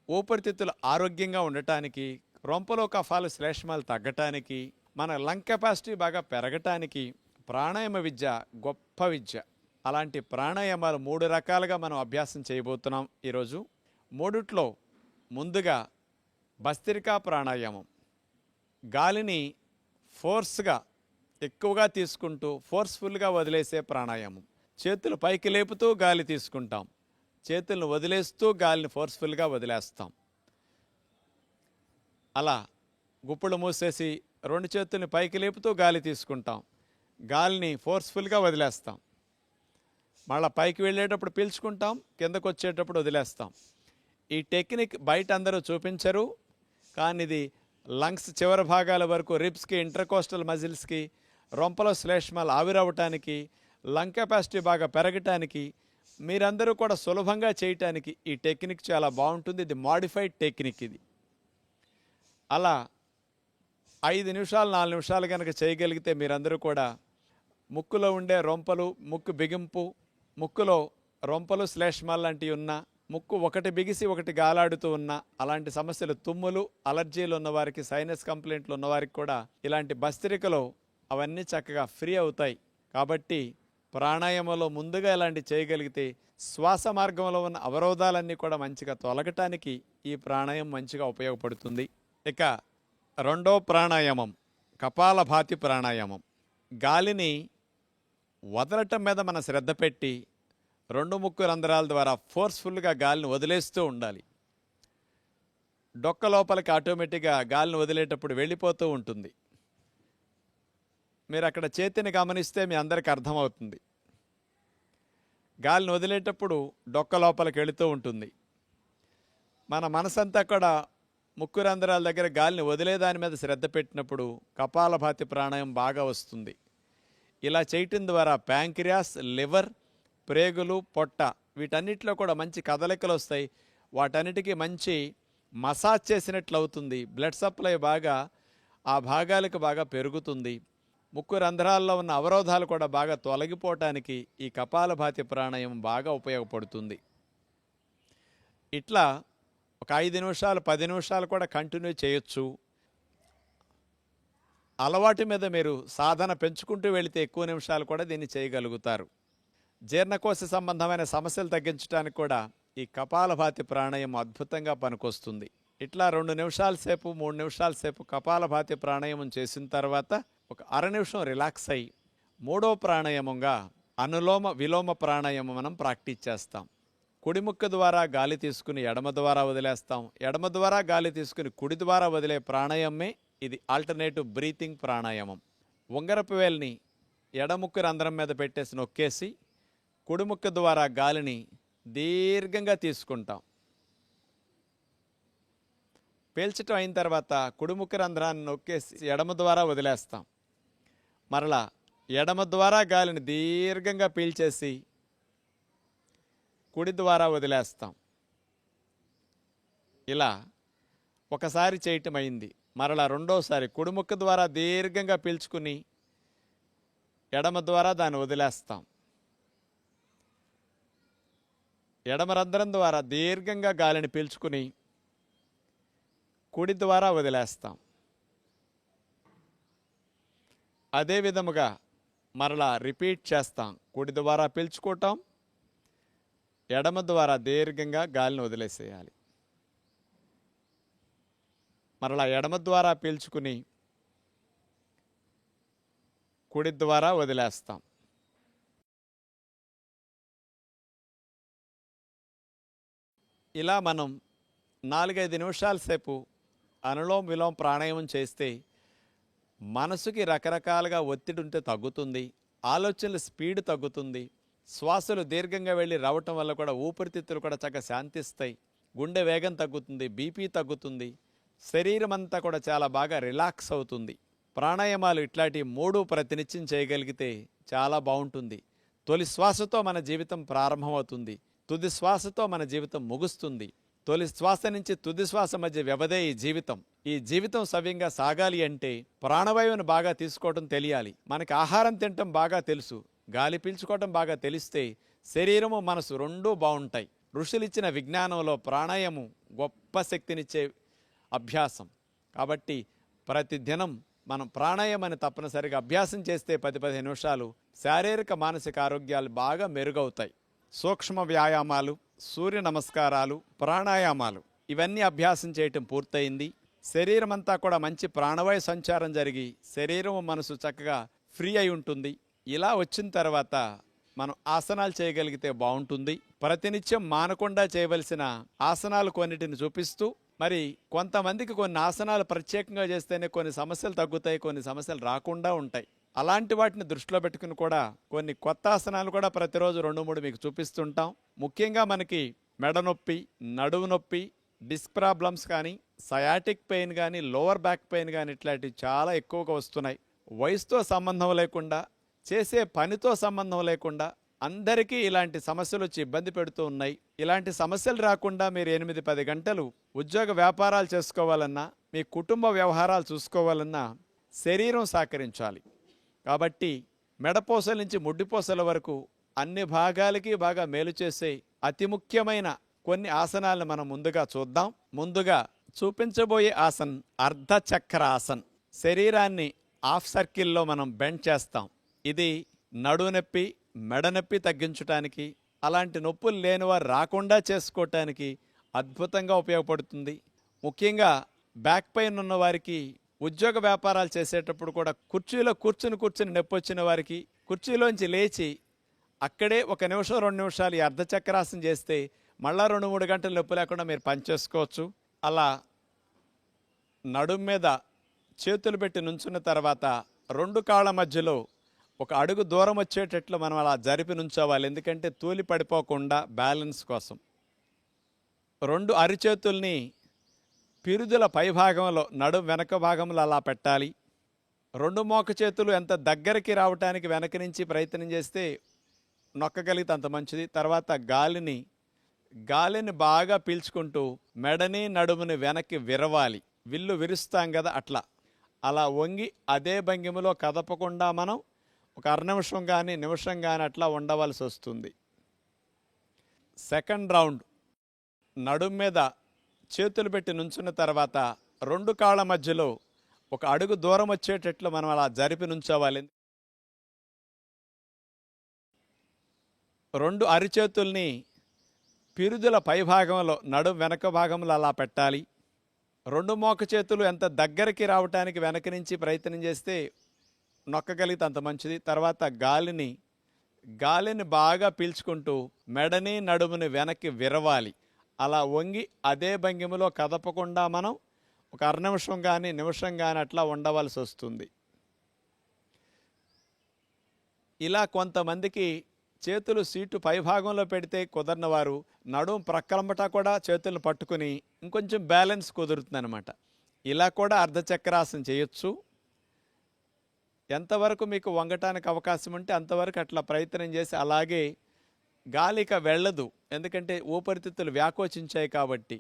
Speaker 1: ఊపిరితిత్తులు ఆరోగ్యంగా ఉండటానికి, రొంపలో కఫాలు శ్లేష్మాలు తగ్గటానికి, మన లంగ్ కెపాసిటీ బాగా పెరగటానికి ప్రాణాయామ విద్య గొప్ప విద్య. అలాంటి ప్రాణాయామాలు 3 రకాలుగా మనం అభ్యాసం చేయబోతున్నాం ఈరోజు. మూడిట్లో ముందుగా భస్త్రికా ప్రాణాయామం. గాలిని ఫోర్స్గా ఎక్కువగా తీసుకుంటూ ఫోర్స్ఫుల్గా వదిలేసే ప్రాణాయామం. చేతులు పైకి లేపుతూ గాలి తీసుకుంటాం, చేతులను వదిలేస్తూ గాలిని ఫోర్స్ఫుల్గా వదిలేస్తాం. అలా గుప్పులు మూసేసి 2 చేతుల్ని పైకి లేపుతూ గాలి తీసుకుంటాం, గాలిని ఫోర్స్ఫుల్గా వదిలేస్తాం. మళ్ళీ పైకి వెళ్ళేటప్పుడు పీల్చుకుంటాం, కిందకు వచ్చేటప్పుడు వదిలేస్తాం. ఈ టెక్నిక్ బయట అందరూ చూపించరు, కానీ ఇది లంగ్స్ చివరి భాగాల వరకు రిబ్స్కి, ఇంటర్కోస్టల్ మజిల్స్కి, రొంపలో శ్లేష్మాలు ఆవిరవటానికి, లంగ్ కెపాసిటీ బాగా పెరగటానికి, మీరందరూ కూడా సులభంగా చేయటానికి ఈ టెక్నిక్ చాలా బాగుంటుంది. ఇది మాడిఫైడ్ టెక్నిక్. ఇది అలా 5 నిమిషాలు 4 నిమిషాలు కనుక చేయగలిగితే మీరందరూ కూడా ముక్కులో ఉండే రొంపలు, ముక్కు బిగింపు, ముక్కులో రొంపలు శ్లేష్మాలు లాంటివి ఉన్నా, ముక్కు ఒకటి బిగిసి ఒకటి గాలాడుతూ ఉన్నా, అలాంటి సమస్యలు, తుమ్ములు, అలర్జీలు ఉన్నవారికి, సైనస్ కంప్లైంట్లు ఉన్నవారికి కూడా ఇలాంటి భస్త్రికలో అవన్నీ చక్కగా ఫ్రీ అవుతాయి. కాబట్టి ప్రాణాయామంలో ముందుగా ఇలాంటి చేయగలిగితే శ్వాస మార్గంలో ఉన్న అవరోధాలన్నీ కూడా మంచిగా తొలగటానికి ఈ ప్రాణాయామం మంచిగా ఉపయోగపడుతుంది. ఇక రెండో ప్రాణాయామం కపాలభాతి ప్రాణాయామం. గాలిని వదలటం మీద మన శ్రద్ధ పెట్టి 2 ముక్కు రంధ్రాల ద్వారా ఫోర్స్ఫుల్గా గాలిని వదిలేస్తూ ఉండాలి. డొక్క లోపలికి ఆటోమేటిక్గా గాలిని వదిలేటప్పుడు వెళ్ళిపోతూ ఉంటుంది. మీరు అక్కడ చేతిని గమనిస్తే మీ అందరికీ అర్థమవుతుంది. గాలిని వదిలేటప్పుడు డొక్క లోపలికి వెళుతూ ఉంటుంది. మన మనసంతా కూడా ముక్కు రంధ్రాల దగ్గర గాలిని వదిలేదాని మీద శ్రద్ధ పెట్టినప్పుడు కపాలభాతి ప్రాణాయామం బాగా వస్తుంది. ఇలా చేయటం ద్వారా ప్యాంక్రియాస్, లివర్, ప్రేగులు, పొట్ట వీటన్నిటిలో కూడా మంచి కదలికలు వస్తాయి. వాటన్నిటికీ మంచి మసాజ్ చేసినట్లు అవుతుంది. బ్లడ్ సప్లై బాగా ఆ భాగాలకు బాగా పెరుగుతుంది. ముక్కు రంధ్రాల్లో ఉన్న అవరోధాలు కూడా బాగా తొలగిపోవటానికి ఈ కపాలభాతి ప్రాణాయామం బాగా ఉపయోగపడుతుంది. ఇట్లా ఒక 5 నిమిషాలు 10 నిమిషాలు కూడా కంటిన్యూ చేయొచ్చు. అలవాటు మీద మీరు సాధన పెంచుకుంటూ వెళితే ఎక్కువ నిమిషాలు కూడా దీన్ని చేయగలుగుతారు. జీర్ణకోశ సంబంధమైన సమస్యలు తగ్గించడానికి కూడా ఈ కపాలభాతి ప్రాణాయామం అద్భుతంగా పనికొస్తుంది. ఇట్లా 2 నిమిషాల సేపు 3 నిమిషాల సేపు కపాలభాతి ప్రాణాయామం చేసిన తర్వాత ఒక అర నిమిషం రిలాక్స్ అయ్యి మూడో ప్రాణాయామంగా అనులోమ విలోమ ప్రాణాయామం మనం ప్రాక్టీస్ చేస్తాం. కుడి ముక్కు ద్వారా గాలి తీసుకుని ఎడమ ద్వారా వదిలేస్తాం. ఎడమ ద్వారా గాలి తీసుకుని కుడి ద్వారా వదిలే ప్రాణాయామమే ఇది ఆల్టర్నేటివ్ బ్రీతింగ్ ప్రాణాయామం. ఉంగరపు వేలిని ఎడముక్కు రంధ్రం మీద పెట్టేసి నొక్కేసి కుడి ముక్కు ద్వారా గాలిని దీర్ఘంగా తీసుకుంటాం. పీల్చటం అయిన తర్వాత కుడి ముక్కు రంధ్రాన్ని నొక్కేసి ఎడమ ద్వారా వదిలేస్తాం. మరలా ఎడమ ద్వారా గాలిని దీర్ఘంగా పీల్చేసి కుడి ద్వారా వదిలేస్తాం. ఇలా ఒకసారి చేయటం అయింది. మరలా రెండోసారి కుడి ముక్కు ద్వారా దీర్ఘంగా పీల్చుకుని ఎడమ ద్వారా దాన్ని వదిలేస్తాం. ఎడమ రంధ్రం ద్వారా దీర్ఘంగా గాలిని పీల్చుకుని కుడి ద్వారా వదిలేస్తాం. అదే విధముగా మరలా రిపీట్ చేస్తాం. కుడి ద్వారా పీల్చుకోవటం, ఎడమ ద్వారా దీర్ఘంగా గాలిని వదిలేసేయాలి. మరలా ఎడమ ద్వారా పీల్చుకుని కుడి ద్వారా వదిలేస్తాం. ఇలా మనం 4-5 నిమిషాల సేపు అనులోమ విలోమ ప్రాణాయామం చేస్తే మనసుకి రకరకాలుగా ఒత్తిడి ఉంటే తగ్గుతుంది. ఆలోచనల స్పీడ్ తగ్గుతుంది. శ్వాసలు దీర్ఘంగా వెళ్ళి రావటం వల్ల కూడా ఊపిరితిత్తులు కూడా చక్కగా శాంతిస్తాయి. గుండె వేగం తగ్గుతుంది, బీపీ తగ్గుతుంది, శరీరం అంతా కూడా చాలా బాగా రిలాక్స్ అవుతుంది. ప్రాణాయామాలు ఇట్లాంటి 3 ప్రతినిత్యం చేయగలిగితే చాలా బాగుంటుంది. తొలి శ్వాసతో మన జీవితం ప్రారంభమవుతుంది, తుది శ్వాసతో మన జీవితం ముగుస్తుంది. తొలి శ్వాస నుంచి తుది శ్వాస మధ్య వ్యవధే ఈ జీవితం. ఈ జీవితం సవ్యంగా సాగాలి అంటే ప్రాణవాయువును బాగా తీసుకోవడం తెలియాలి. మనకి ఆహారం తినటం బాగా తెలుసు, గాలి పీల్చుకోవటం బాగా తెలిస్తే శరీరము మనసు రెండూ బాగుంటాయి. ఋషులిచ్చిన విజ్ఞానంలో ప్రాణాయామం గొప్ప శక్తినిచ్చే అభ్యాసం. కాబట్టి ప్రతిదినం మనం ప్రాణాయామాన్ని తప్పనిసరిగా అభ్యాసం చేస్తే 10-15 నిమిషాలు శారీరక మానసిక ఆరోగ్యాలు బాగా మెరుగవుతాయి. సూక్ష్మ వ్యాయామాలు, సూర్య నమస్కారాలు, ప్రాణాయామాలు ఇవన్నీ అభ్యాసం చేయటం పూర్తయింది. శరీరం అంతా కూడా మంచి ప్రాణవాయు సంచారం జరిగి శరీరం మనసు చక్కగా ఫ్రీ అయి ఉంటుంది. ఇలా వచ్చిన తర్వాత మనం ఆసనాలు చేయగలిగితే బాగుంటుంది. ప్రతినిత్యం మానకుండా చేయవలసిన ఆసనాలు కొన్నిటిని చూపిస్తూ, మరి కొంతమందికి కొన్ని ఆసనాలు ప్రత్యేకంగా చేస్తేనే కొన్ని సమస్యలు తగ్గుతాయి, కొన్ని సమస్యలు రాకుండా ఉంటాయి. అలాంటి వాటిని దృష్టిలో పెట్టుకుని కూడా కొన్ని కొత్త ఆసనాలు కూడా ప్రతిరోజు 2-3 మీకు చూపిస్తుంటాం. ముఖ్యంగా మనకి మెడ నొప్పి, నడువు నొప్పి, డిస్క్ ప్రాబ్లమ్స్ కానీ, సయాటిక్ పెయిన్ కానీ, లోవర్ బ్యాక్ పెయిన్ కానీ ఇట్లాంటివి చాలా ఎక్కువగా వస్తున్నాయి. వయసుతో సంబంధం లేకుండా, చేసే పనితో సంబంధం లేకుండా అందరికీ ఇలాంటి సమస్యలు వచ్చి ఇబ్బంది పెడుతూ ఉన్నాయి. ఇలాంటి సమస్యలు రాకుండా మీరు 8-10 గంటలు ఉద్యోగ వ్యాపారాలు చేసుకోవాలన్నా, మీ కుటుంబ వ్యవహారాలు చూసుకోవాలన్నా శరీరం సహకరించాలి. కాబట్టి మెడపోసల నుంచి ముడ్డిపోసల వరకు అన్ని భాగాలకి బాగా మేలు చేసే అతి ముఖ్యమైన కొన్ని ఆసనాలను మనం ముందుగా చూద్దాం. ముందుగా చూపించబోయే ఆసన్ అర్ధచక్ర ఆసన్. శరీరాన్ని హాఫ్ సర్కిల్లో మనం బెండ్ చేస్తాం. ఇది నడునొప్పి మెడనొప్పి తగ్గించడానికి, అలాంటి నొప్పులు లేని వారు రాకుండా చేసుకోవటానికి అద్భుతంగా ఉపయోగపడుతుంది. ముఖ్యంగా బ్యాక్ పెయిన్ ఉన్న వారికి, ఉద్యోగ వ్యాపారాలు చేసేటప్పుడు కూడా కుర్చీలో కూర్చుని నొప్పి వచ్చిన వారికి కుర్చీలోంచి లేచి అక్కడే 1 నిమిషం 2 నిమిషాలు ఈ అర్ధచక్రాసనం చేస్తే మళ్ళా 2-3 గంటలు నొప్పి లేకుండా మీరు పనిచేసుకోవచ్చు. అలా నడుం మీద చేతులు పెట్టి నుంచున్న తర్వాత 2 కాళ్ళ మధ్యలో 1 అడుగు దూరం వచ్చేటట్లు మనం అలా జరిపి నుంచోవాలి. ఎందుకంటే తూలి పడిపోకుండా బ్యాలెన్స్ కోసం. 2 అరిచేతుల్ని పిరుదుల పైభాగంలో నడుం వెనక భాగంలో అలా పెట్టాలి. 2 మోక చేతులు ఎంత దగ్గరికి రావటానికి వెనక నుంచి ప్రయత్నం చేస్తే నొక్కగలిగితే అంత మంచిది. తర్వాత గాలిని బాగా పీల్చుకుంటూ మెడని నడుముని వెనక్కి విరవాలి. విల్లు విరుస్తాం కదా, అలా వంగి అదే భంగిమలో కదపకుండా మనం 1 అర నిమిషం కానీ నిమిషం కానీ అట్లా ఉండవలసి వస్తుంది. సెకండ్ రౌండ్ నడుం మీద చేతులు పెట్టి నుంచున్న తర్వాత 2 కాళ్ళ మధ్యలో 1 అడుగు దూరం వచ్చేటట్లు మనం అలా జరిపి నుంచోవాలి. 2 అరిచేతుల్ని పిరుదుల పైభాగంలో నడుం వెనక భాగంలో అలా పెట్టాలి. 2 మోక చేతులు ఎంత దగ్గరికి రావటానికి వెనక నుంచి ప్రయత్నం చేస్తే నొక్కగలిగితే అంత మంచిది. తర్వాత గాలిని బాగా పీల్చుకుంటూ మెడని నడుముని వెనక్కి విరవాలి. అలా వంగి అదే భంగిమలో కదపకుండా మనం 1 అర నిమిషం కానీ నిమిషం కానీ అట్లా ఉండవలసి వస్తుంది. ఇలా కొంతమందికి చేతులు సీటు పైభాగంలో పెడితే కుదరని వారు నడుం ప్రక్కలంబటా కూడా చేతులను పట్టుకుని ఇంకొంచెం బ్యాలెన్స్ కుదురుతుందనమాట. ఇలా కూడా అర్ధచక్రాసనం చేయొచ్చు. ఎంతవరకు మీకు వంగటానికి అవకాశం ఉంటే అంతవరకు అట్లా ప్రయత్నం చేసి, అలాగే గాలిక వెళ్ళదు, ఎందుకంటే ఊపిరితిత్తులు వ్యాకోచించాయి కాబట్టి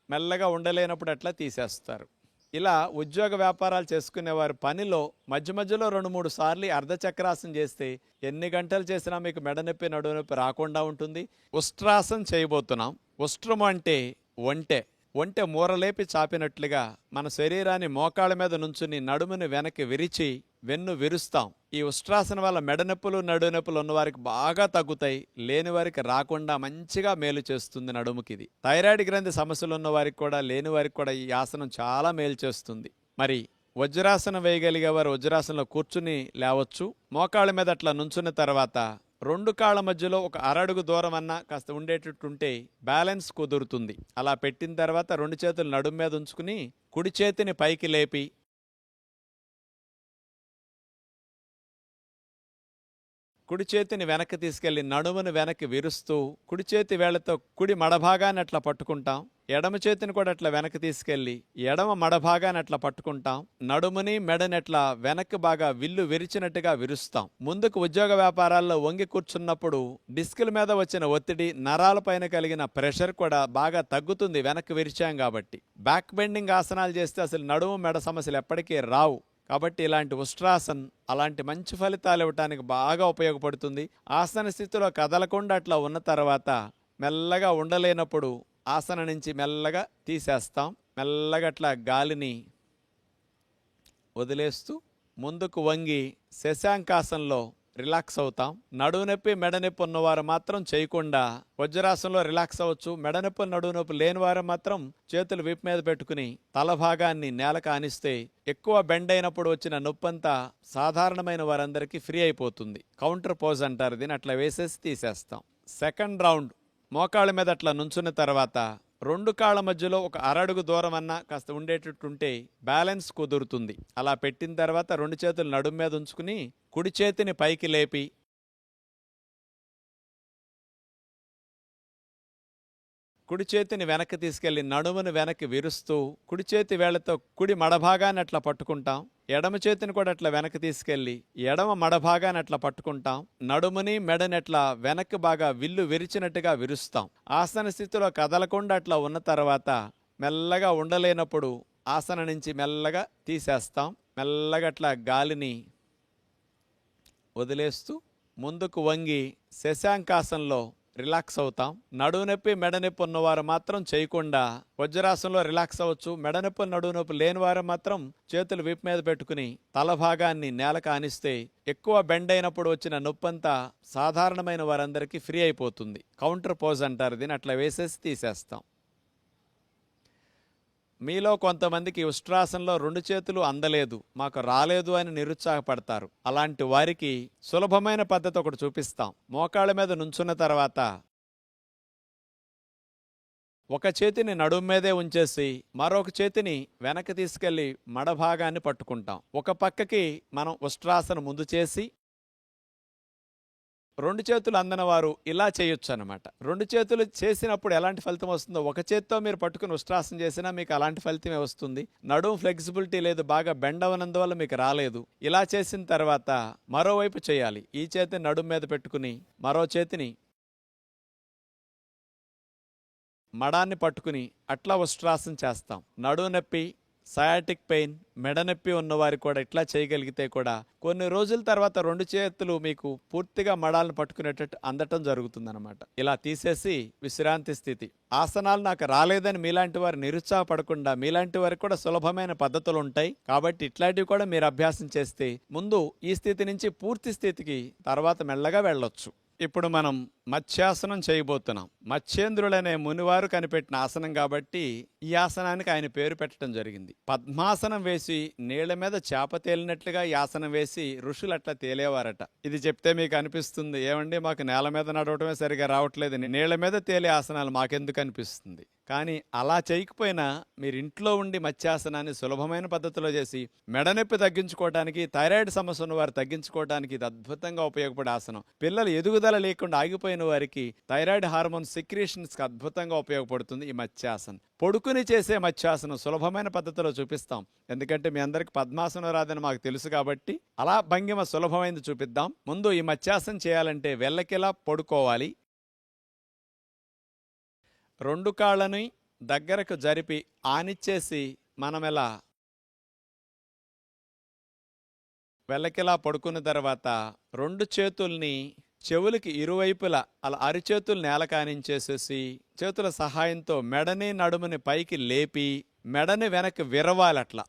Speaker 1: మెల్లగా ఉండలేనప్పుడు అట్లా తీసేస్తారు. ఇలా ఉద్యోగ వ్యాపారాలు చేసుకునేవారు పనిలో మధ్యలో 2-3 సార్లు అర్ధచక్రాసనం చేస్తే ఎన్ని గంటలు చేసినా మీకు మెడనొప్పి నడునొప్పి రాకుండా ఉంటుంది. ఉష్ట్రాసనం చేయబోతున్నాం. ఉష్ట్రం అంటే ఒంటె మూరలేపి చాపినట్లుగా మన శరీరాన్ని మోకాళ్ళ మీద నుంచుని నడుముని వెనక్కి విరిచి వెన్ను విరుస్తాం. ఈ ఉష్ట్రాసనం వల్ల మెడనొప్పులు నడునొప్పులు ఉన్నవారికి బాగా తగ్గుతాయి, లేని వారికి రాకుండా మంచిగా మేలు చేస్తుంది నడుముకి. ఇది థైరాయిడ్ గ్రంథి సమస్యలు ఉన్న వారికి కూడా, లేని వారికి కూడా ఈ ఆసనం చాలా మేలు చేస్తుంది. మరి వజ్రాసనం వేయగలిగే వారు వజ్రాసనంలో కూర్చుని లేవచ్చు. మోకాళ్ళ మీద అట్లా నుంచున్న తర్వాత 2 కాళ్ళ మధ్యలో 1 అర అడుగు దూరం అన్నా కాస్త ఉండేటట్టుంటే బ్యాలెన్స్ కుదురుతుంది. అలా పెట్టిన తర్వాత 2 చేతులు నడుము మీద ఉంచుకుని కుడి చేతిని పైకి లేపి కుడి చేతిని వెనక్కి తీసుకెళ్లి నడుమును వెనక్కి విరుస్తూ కుడి చేతి వేళ్లతో కుడి మడభాగాన్ని అట్లా పట్టుకుంటాం. ఎడమ చేతిని కూడా అట్లా వెనక్కి తీసుకెళ్లి ఎడమ మడభాగాన్ని అట్లా పట్టుకుంటాం. నడుముని మెడని అట్లా వెనక్కి బాగా విల్లు విరిచినట్టుగా విరుస్తాం. ముందుకు ఉద్యోగ వ్యాపారాల్లో వంగి కూర్చున్నప్పుడు డిస్కుల మీద వచ్చిన ఒత్తిడి, నరాలపైన కలిగిన ప్రెషర్ కూడా బాగా తగ్గుతుంది వెనక్కి విరిచాం కాబట్టి. బ్యాక్ బెండింగ్ ఆసనాలు చేస్తే అసలు నడుము మెడ సమస్యలు ఎప్పటికీ రావు. కాబట్టి ఇలాంటి ఉష్ట్రాసన్ అలాంటి మంచి ఫలితాలు ఇవ్వటానికి బాగా ఉపయోగపడుతుంది. ఆసన స్థితిలో కదలకుండా అట్లా ఉన్న తర్వాత మెల్లగా ఉండలేనప్పుడు ఆసనం నుంచి మెల్లగా తీసేస్తాం. మెల్లగా అట్లా గాలిని వదిలేస్తూ ముందుకు వంగి శశాంకాసనంలో రిలాక్స్ అవుతాం. నడునొప్పి మెడనొప్పి ఉన్నవారు మాత్రం చేయకుండా వజ్రాసనంలో రిలాక్స్ అవ్వచ్చు. మెడనొప్పి నడునొప్పి లేని వారు మాత్రం చేతులు వీపు మీద పెట్టుకుని తల భాగాన్ని నేలకు ఆనిస్తే ఎక్కువ బెండ్ అయినప్పుడు వచ్చిన నొప్పంతా సాధారణమైన వారందరికీ ఫ్రీ అయిపోతుంది. కౌంటర్ పోజ్ అంటారు దీన్ని. అట్లా వేసేసి తీసేస్తాం. సెకండ్ రౌండ్ మోకాళ్ళ మీద అట్లా నుంచున్న తర్వాత 2 కాళ్ళ మధ్యలో 1 అర అడుగు దూరం అన్నా కాస్త ఉండేటట్టుంటే బ్యాలెన్స్ కుదురుతుంది. అలా పెట్టిన తర్వాత 2 చేతులు నడుము మీద ఉంచుకుని కుడి చేతిని పైకి లేపి కుడి చేతిని వెనక్కి తీసుకెళ్లి నడుమును వెనక్కి విరుస్తూ కుడి చేతి వేళ్లతో కుడి మడభాగాన్ని అట్లా పట్టుకుంటాం. ఎడమ చేతిని కూడా అట్లా వెనక్కి తీసుకెళ్లి ఎడమ మడభాగాన్ని అట్లా పట్టుకుంటాం. నడుముని మెడని అట్లా వెనక్కి బాగా విల్లు విరిచినట్టుగా విరుస్తాం. ఆసన స్థితిలో కదలకుండా అట్లా ఉన్న తర్వాత మెల్లగా ఉండలేనప్పుడు ఆసనం నుంచి మెల్లగా తీసేస్తాం. మెల్లగా అట్లా గాలిని వదిలేస్తూ ముందుకు వంగి శశాంకాసనంలో రిలాక్స్ అవుతాం. నడువు నొప్పి మెడ నొప్పి ఉన్నవారు మాత్రం చేయకుండా వజ్రాసనంలో రిలాక్స్ అవ్వచ్చు. మెడ నొప్పి నడువు నొప్పి లేని వారు మాత్రం చేతులు వీపు మీద పెట్టుకుని తల భాగాన్ని నేలకు ఆనిస్తే ఎక్కువ బెండ్ అయినప్పుడు వచ్చిన నొప్పంతా సాధారణమైన వారందరికీ ఫ్రీ అయిపోతుంది. కౌంటర్ పోజ్ అంటారు దీన్ని. అట్లా వేసేసి తీసేస్తాం. మీలో కొంతమందికి ఉష్ట్రాసనంలో 2 చేతులు అందలేదు, మాకు రాలేదు అని నిరుత్సాహపడతారు. అలాంటి వారికి సులభమైన పద్ధతి ఒకటి చూపిస్తాం. మోకాళ్ళ మీద నుంచున్న తర్వాత ఒక చేతిని నడుము మీదే ఉంచేసి మరొక చేతిని వెనక్కి తీసుకెళ్లి మడ భాగాన్ని పట్టుకుంటాం. ఒక పక్కకి మనం ఉష్ట్రాసనం ముందు చేసి 2 చేతులు అందని వారు ఇలా చేయొచ్చు అనమాట. 2 చేతులు చేసినప్పుడు ఎలాంటి ఫలితం వస్తుందో ఒక చేత్తో మీరు పట్టుకుని ఉష్ట్రాసనం చేసినా మీకు అలాంటి ఫలితమే వస్తుంది. నడుము ఫ్లెక్సిబిలిటీ లేదు, బాగా బెండ్ అవనందువల్ల మీకు రాలేదు. ఇలా చేసిన తర్వాత మరోవైపు చేయాలి. ఈ చేతిని నడుము మీద పెట్టుకుని మరో చేతిని మడాన్ని పట్టుకుని అట్లా ఉష్ట్రాసనం చేస్తాం. నడుము నొప్పి, సయాటిక్ పెయిన్, మెడ నొప్పి ఉన్నవారు కూడా ఇట్లా చేయగలిగితే కూడా కొన్ని రోజుల తర్వాత 2 చేతులు మీకు పూర్తిగా మడాలను పట్టుకునేటట్టు అందటం జరుగుతుందన్నమాట. ఇలా తీసేసి విశ్రాంతి స్థితి. ఆసనాలు నాకు రాలేదని మీలాంటి వారు నిరుత్సాహపడకుండా మీలాంటి వారికి కూడా సులభమైన పద్ధతులు ఉంటాయి. కాబట్టి ఇట్లాంటివి కూడా మీరు అభ్యాసం చేస్తే ముందు ఈ స్థితి నుంచి పూర్తి స్థితికి తర్వాత మెల్లగా వెళ్ళొచ్చు. ఇప్పుడు మనం మత్స్యాసనం చేయబోతున్నాం. మత్స్యేంద్రులనే మునివారు కనిపెట్టిన ఆసనం కాబట్టి ఈ ఆసనానికి ఆయన పేరు పెట్టడం జరిగింది. పద్మాసనం వేసి నీళ్ల మీద చేప తేలినట్లుగా ఈ ఆసనం వేసి ఋషులు అట్లా తేలేవారట. ఇది చెప్తే మీకు అనిపిస్తుంది, ఏమండి మాకు నేల మీద నడవటమే సరిగా రావట్లేదు, నీళ్ల మీద తేలే ఆసనాలు మాకెందుకు అనిపిస్తుంది. కానీ అలా చేయకపోయినా మీరు ఇంట్లో ఉండి మత్స్యాసనాన్ని సులభమైన పద్ధతిలో చేసి మెడ నొప్పి తగ్గించుకోవడానికి, థైరాయిడ్ సమస్య ఉన్న వారు తగ్గించుకోవడానికి ఇది అద్భుతంగా ఉపయోగపడే ఆసనం. పిల్లలు ఎదుగుదల లేకుండా ఆగిపోయిన వారికి థైరాయిడ్ హార్మోన్ సెక్రీషన్స్కి అద్భుతంగా ఉపయోగపడుతుంది ఈ మత్స్యాసనం. పొడుకుని చేసే మత్స్యాసనం సులభమైన పద్ధతిలో చూపిస్తాం. ఎందుకంటే మీ అందరికి పద్మాసనం రాదని మాకు తెలుసు కాబట్టి అలా భంగిమ సులభమైనది చూపిద్దాం. ముందు ఈ మత్స్యాసనం చేయాలంటే వెల్లకిలా పడుకోవాలి. 2 కాళ్ళని దగ్గరకు జరిపి ఆనిచ్చేసి మనమెలా వెల్లకిలా పడుకున్న తర్వాత 2 చేతుల్ని చెవులకి ఇరువైపులా అలా అరిచేతులు నేలకానించేసేసి చేతుల సహాయంతో మెడని నడుముని పైకి లేపి మెడని వెనక్కి విరవాలి. అట్లా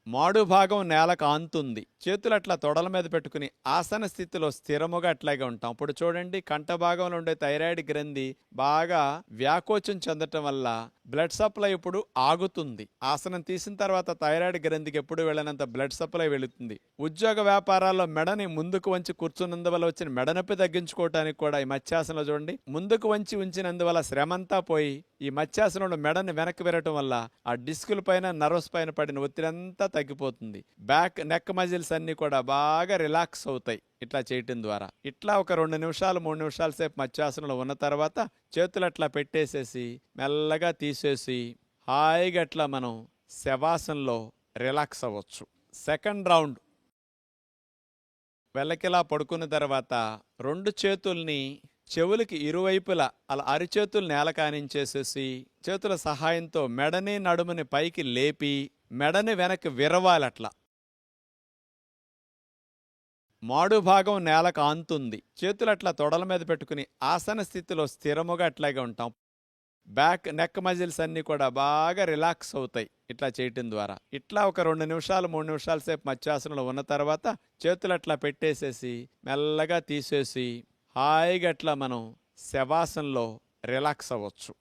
Speaker 1: మాడు భాగం నేలకు ఆంతుంది. చేతులు అట్లా తొడల మీద పెట్టుకుని ఆసన స్థితిలో స్థిరముగా అట్లాగే ఉంటాం. ఇప్పుడు చూడండి, కంఠ భాగంలో ఉండే థైరాయిడ్ గ్రంథి బాగా వ్యాకోచం చెందటం వల్ల బ్లడ్ సప్లై ఇప్పుడు ఆగుతుంది. ఆసనం తీసిన తర్వాత థైరాయిడ్ గ్రంథికి ఎప్పుడు వెళ్ళినంత బ్లడ్ సప్లై వెళుతుంది. ఉద్యోగ వ్యాపారాల్లో మెడని ముందుకు వంచి కూర్చున్నందువల్ల వచ్చిన మెడ నొప్పి తగ్గించుకోవటానికి కూడా ఈ మత్స్యాసనంలో చూడండి, ముందుకు వంచి ఉంచినందువల్ల శ్రమంతా పోయి ఈ మత్స్యాసనంలో మెడని వెనక్కి విరగటం వల్ల ఆ డిస్కుల పైన నర్వస్ పైన పడిన ఒత్తిడి అంతా తగ్గిపోతుంది. బ్యాక్ నెక్ మజిల్స్ అన్ని కూడా బాగా రిలాక్స్ అవుతాయి ఇట్లా చేయటం ద్వారా. ఇట్లా ఒక 2 నిమిషాలు 3 నిమిషాల సేపు మత్స్యాసనంలో ఉన్న తర్వాత చేతులు అట్లా పెట్టేసేసి మెల్లగా తీసేసి హాయిగా అట్లా మనం శవాసనంలో రిలాక్స్ అవ్వచ్చు. సెకండ్ రౌండ్ వెల్లకిలా పడుకున్న తర్వాత 2 చేతుల్ని చెవులకి ఇరువైపులా అలా అరిచేతులు నేలకానించేసేసి చేతుల సహాయంతో మెడని నడుముని పైకి లేపి మెడని వెనక్కి విరవాలి. అట్లా మాడు భాగం నేలకు ఆంతుంది. చేతులు అట్లా తొడల మీద పెట్టుకుని ఆసన స్థితిలో స్థిరముగా అట్లాగే ఉంటాం. బ్యాక్ నెక్ మజిల్స్ అన్ని కూడా బాగా రిలాక్స్ అవుతాయి ఇట్లా చేయటం ద్వారా. ఇట్లా ఒక 2 నిమిషాలు 3 నిమిషాల సేపు మత్స్యాసనంలో ఉన్న తర్వాత చేతులు అట్లా పెట్టేసేసి మెల్లగా తీసేసి హాయిగా అట్లా మనం శవాసనంలో రిలాక్స్ అవ్వచ్చు.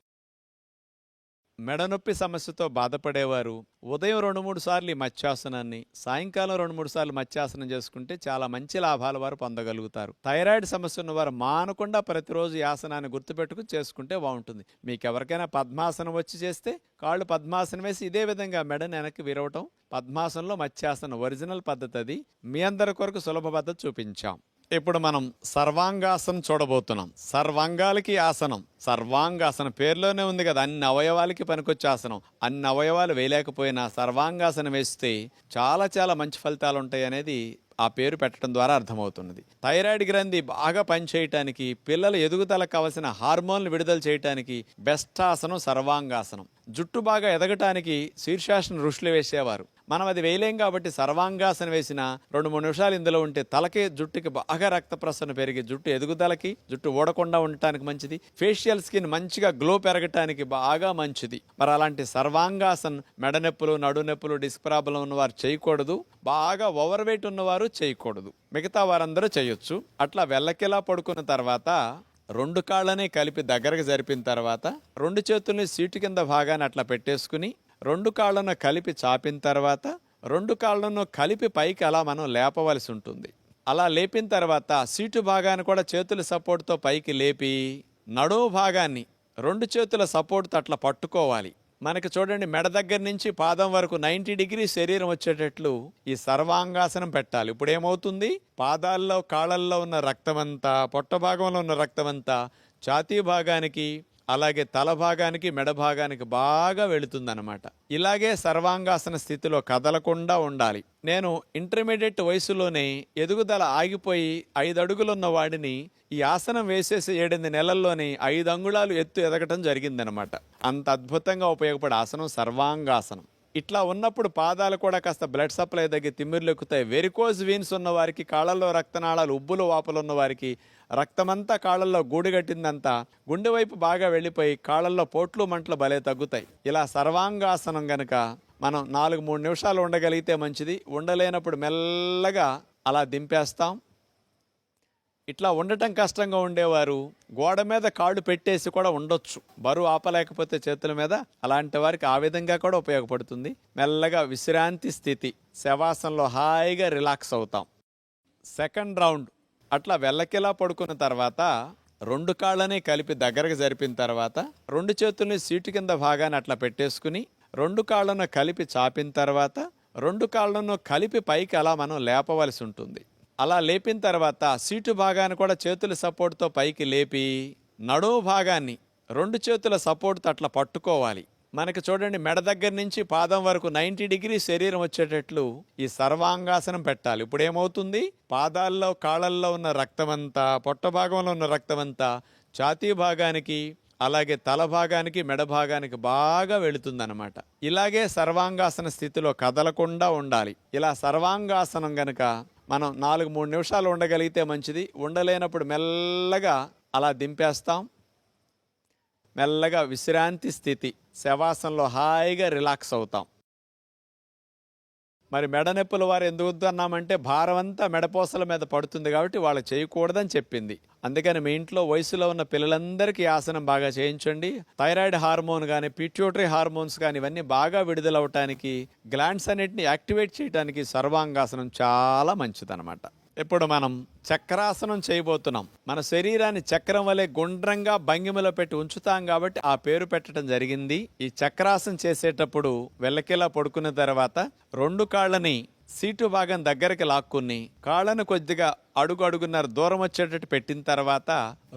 Speaker 1: మెడ నొప్పి సమస్యతో బాధపడేవారు ఉదయం 2-3 సార్లు ఈ మత్స్యాసనాన్ని, సాయంకాలం 2-3 సార్లు మత్స్యాసనం చేసుకుంటే చాలా మంచి లాభాలు వారు పొందగలుగుతారు. థైరాయిడ్ సమస్య ఉన్నవారు మానకుండా ప్రతిరోజు ఈ ఆసనాన్ని గుర్తుపెట్టుకుని చేసుకుంటే బాగుంటుంది. మీకు ఎవరికైనా పద్మాసనం వచ్చి చేస్తే కాళ్ళు పద్మాసనం వేసి ఇదే విధంగా మెడని వెనక్కి విరవటం పద్మాసనంలో మత్స్యాసనం ఒరిజినల్ పద్ధతి. అది మీ అందరి కొరకు సులభ పద్ధతి చూపించాం. ఇప్పుడు మనం సర్వాంగాసనం చూడబోతున్నాం. సర్వాంగాలకి ఆసనం, సర్వాంగాసనం పేరులోనే ఉంది కదా, అన్ని అవయవాలకి పనికొచ్చే ఆసనం. అన్ని అవయవాలు వేయలేకపోయినా సర్వాంగాసనం వేస్తే చాలా చాలా మంచి ఫలితాలు ఉంటాయి అనేది ఆ పేరు పెట్టడం ద్వారా అర్థమవుతున్నది. థైరాయిడ్ గ్రంథి బాగా పనిచేయటానికి, పిల్లల ఎదుగుదలకు కావలసిన హార్మోన్లు విడుదల చేయటానికి బెస్ట్ ఆసనం సర్వాంగాసనం. జుట్టు బాగా ఎదగటానికి శీర్షాసనం ఋషులు వేసేవారు. మనం అది వేయలేం కాబట్టి సర్వాంగాసనం వేసిన 2-3 నిమిషాలు ఇందులో ఉంటే తలకి జుట్టుకి బాగా రక్త ప్రసరణ పెరిగి జుట్టు ఎదుగుదలకి, జుట్టు ఊడకుండా ఉండటానికి మంచిది. ఫేషియల్ స్కిన్ మంచిగా గ్లో పెరగటానికి బాగా మంచిది. మరి అలాంటి సర్వాంగాసన్ మెడ నొప్పులు, నడు నొప్పులు, డిస్క్ ప్రాబ్లం ఉన్నవారు చేయకూడదు. బాగా ఓవర్ వెయిట్ ఉన్నవారు చేయకూడదు. మిగతా వారందరూ చేయొచ్చు. అట్లా వెల్లకిలా పడుకున్న తర్వాత 2 కాళ్ళని కలిపి దగ్గరకు జరిపిన తర్వాత 2 చేతుల్ని సీటు కింద భాగాన్ని అట్లా పెట్టేసుకుని 2 కాళ్ళను కలిపి చాపిన తర్వాత 2 కాళ్ళను కలిపి పైకి అలా మనం లేపవలసి ఉంటుంది. అలా లేపిన తర్వాత సీటు భాగాన్ని కూడా చేతుల సపోర్ట్తో పైకి లేపి నడుము భాగాన్ని 2 చేతుల సపోర్ట్తో అట్లా పట్టుకోవాలి. మనకి చూడండి, మెడ దగ్గర నుంచి పాదం వరకు 90 డిగ్రీ శరీరం వచ్చేటట్లు ఈ సర్వాంగాసనం పెట్టాలి. ఇప్పుడు ఏమవుతుంది, పాదాల్లో కాళ్ళల్లో ఉన్న రక్తమంతా, పొట్ట భాగంలో ఉన్న రక్తమంతా ఛాతీ భాగానికి, అలాగే తల భాగానికి, మెడ భాగానికి బాగా వెళుతుందన్నమాట. ఇలాగే సర్వాంగాసన స్థితిలో కదలకుండా ఉండాలి. నేను ఇంటర్మీడియట్ వయసులోనే ఎదుగుదల ఆగిపోయి 5 అడుగులున్న వాడిని ఈ ఆసనం వేసేసి 8 నెలల్లోనే 5 అంగుళాలు ఎత్తు ఎదగటం జరిగిందనమాట. అంత అద్భుతంగా ఉపయోగపడే ఆసనం సర్వాంగాసనం. ఇట్లా ఉన్నప్పుడు పాదాలు కూడా కాస్త బ్లడ్ సప్లై తగ్గి తిమ్మిర్లు ఎక్కుతాయి. వెరికోజ్ వీన్స్ ఉన్న వారికి, కాళ్ళల్లో రక్తనాళాలు ఉబ్బులు వాపులు ఉన్న వారికి, రక్తమంతా కాళ్ళల్లో గూడుగట్టిందంతా గుండె వైపు బాగా వెళ్ళిపోయి కాళ్ళల్లో పోట్లు మంటలు భలే తగ్గుతాయి. ఇలా సర్వాంగాసనం గనక మనం 4-3 నిమిషాలు ఉండగలిగితే మంచిది. ఉండలేనప్పుడు మెల్లగా అలా దింపేస్తాం. ఇట్లా ఉండటం కష్టంగా ఉండేవారు గోడ మీద కాళ్ళు పెట్టేసి కూడా ఉండొచ్చు. బరువు ఆపలేకపోతే చేతుల మీద, అలాంటి వారికి ఆ విధంగా కూడా ఉపయోగపడుతుంది. మెల్లగా విశ్రాంతి స్థితి, శవాసనంలో హాయిగా రిలాక్స్ అవుతాం. సెకండ్ రౌండ్ అట్లా వెల్లకిలా పడుకున్న తర్వాత 2 కాళ్ళని కలిపి దగ్గరకు జరిపిన తర్వాత 2 చేతుల్ని సీటు కింద భాగాన్ని అట్లా పెట్టేసుకుని 2 కాళ్ళను కలిపి చాపిన తర్వాత 2 కాళ్ళను కలిపి పైకి అలా మనం లేపవలసి ఉంటుంది. అలా లేపిన తర్వాత సీటు భాగాన్ని కూడా చేతుల సపోర్ట్తో పైకి లేపి నడుము భాగాన్ని 2 చేతుల సపోర్ట్తో అట్లా పట్టుకోవాలి. మనకి చూడండి, మెడ దగ్గర నుంచి పాదం వరకు 90 డిగ్రీ శరీరం వచ్చేటట్లు ఈ సర్వాంగాసనం పెట్టాలి. ఇప్పుడు ఏమవుతుంది, పాదాల్లో కాళ్ళల్లో ఉన్న రక్తమంతా, పొట్ట భాగంలో ఉన్న రక్తమంతా ఛాతీ భాగానికి, అలాగే తల భాగానికి, మెడ భాగానికి బాగా వెళుతుందన్నమాట. ఇలాగే సర్వాంగాసన స్థితిలో కదలకుండా ఉండాలి. ఇలా సర్వాంగాసనం గనక మనం 4-3 నిమిషాలు ఉండగలిగితే మంచిది. ఉండలేనప్పుడు మెల్లగా అలా దింపేస్తాం. మెల్లగా విశ్రాంతి స్థితి, శవాసనంలో హాయిగా రిలాక్స్ అవుతాం. మరి మెడ నొప్పుల వారు ఎందుకు వద్దన్నామంటే భారం అంతా మెడపోసల మీద పడుతుంది కాబట్టి వాళ్ళు చేయకూడదని చెప్పింది. అందుకని మీ ఇంట్లో వయసులో ఉన్న పిల్లలందరికీ ఆసనం బాగా చేయించండి. థైరాయిడ్ హార్మోన్ కానీ, పిట్యూటరీ హార్మోన్స్ కానీ ఇవన్నీ బాగా విడుదలవటానికి, గ్లాండ్స్ అన్నిటిని యాక్టివేట్ చేయడానికి సర్వాంగాసనం చాలా మంచిదన్నమాట. ఇప్పుడు మనం చక్రాసనం చేయబోతున్నాం. మన శరీరాన్ని చక్రం వలె గుండ్రంగా భంగిమలో పెట్టి ఉంచుతాం కాబట్టి ఆ పేరు పెట్టడం జరిగింది. ఈ చక్రాసనం చేసేటప్పుడు వెల్లకిలా పడుకున్న తర్వాత 2 కాళ్ళని సీటు భాగం దగ్గరికి లాక్కుని కాళ్ళను కొద్దిగా అడుగున్నర దూరం వచ్చేటట్టు పెట్టిన తర్వాత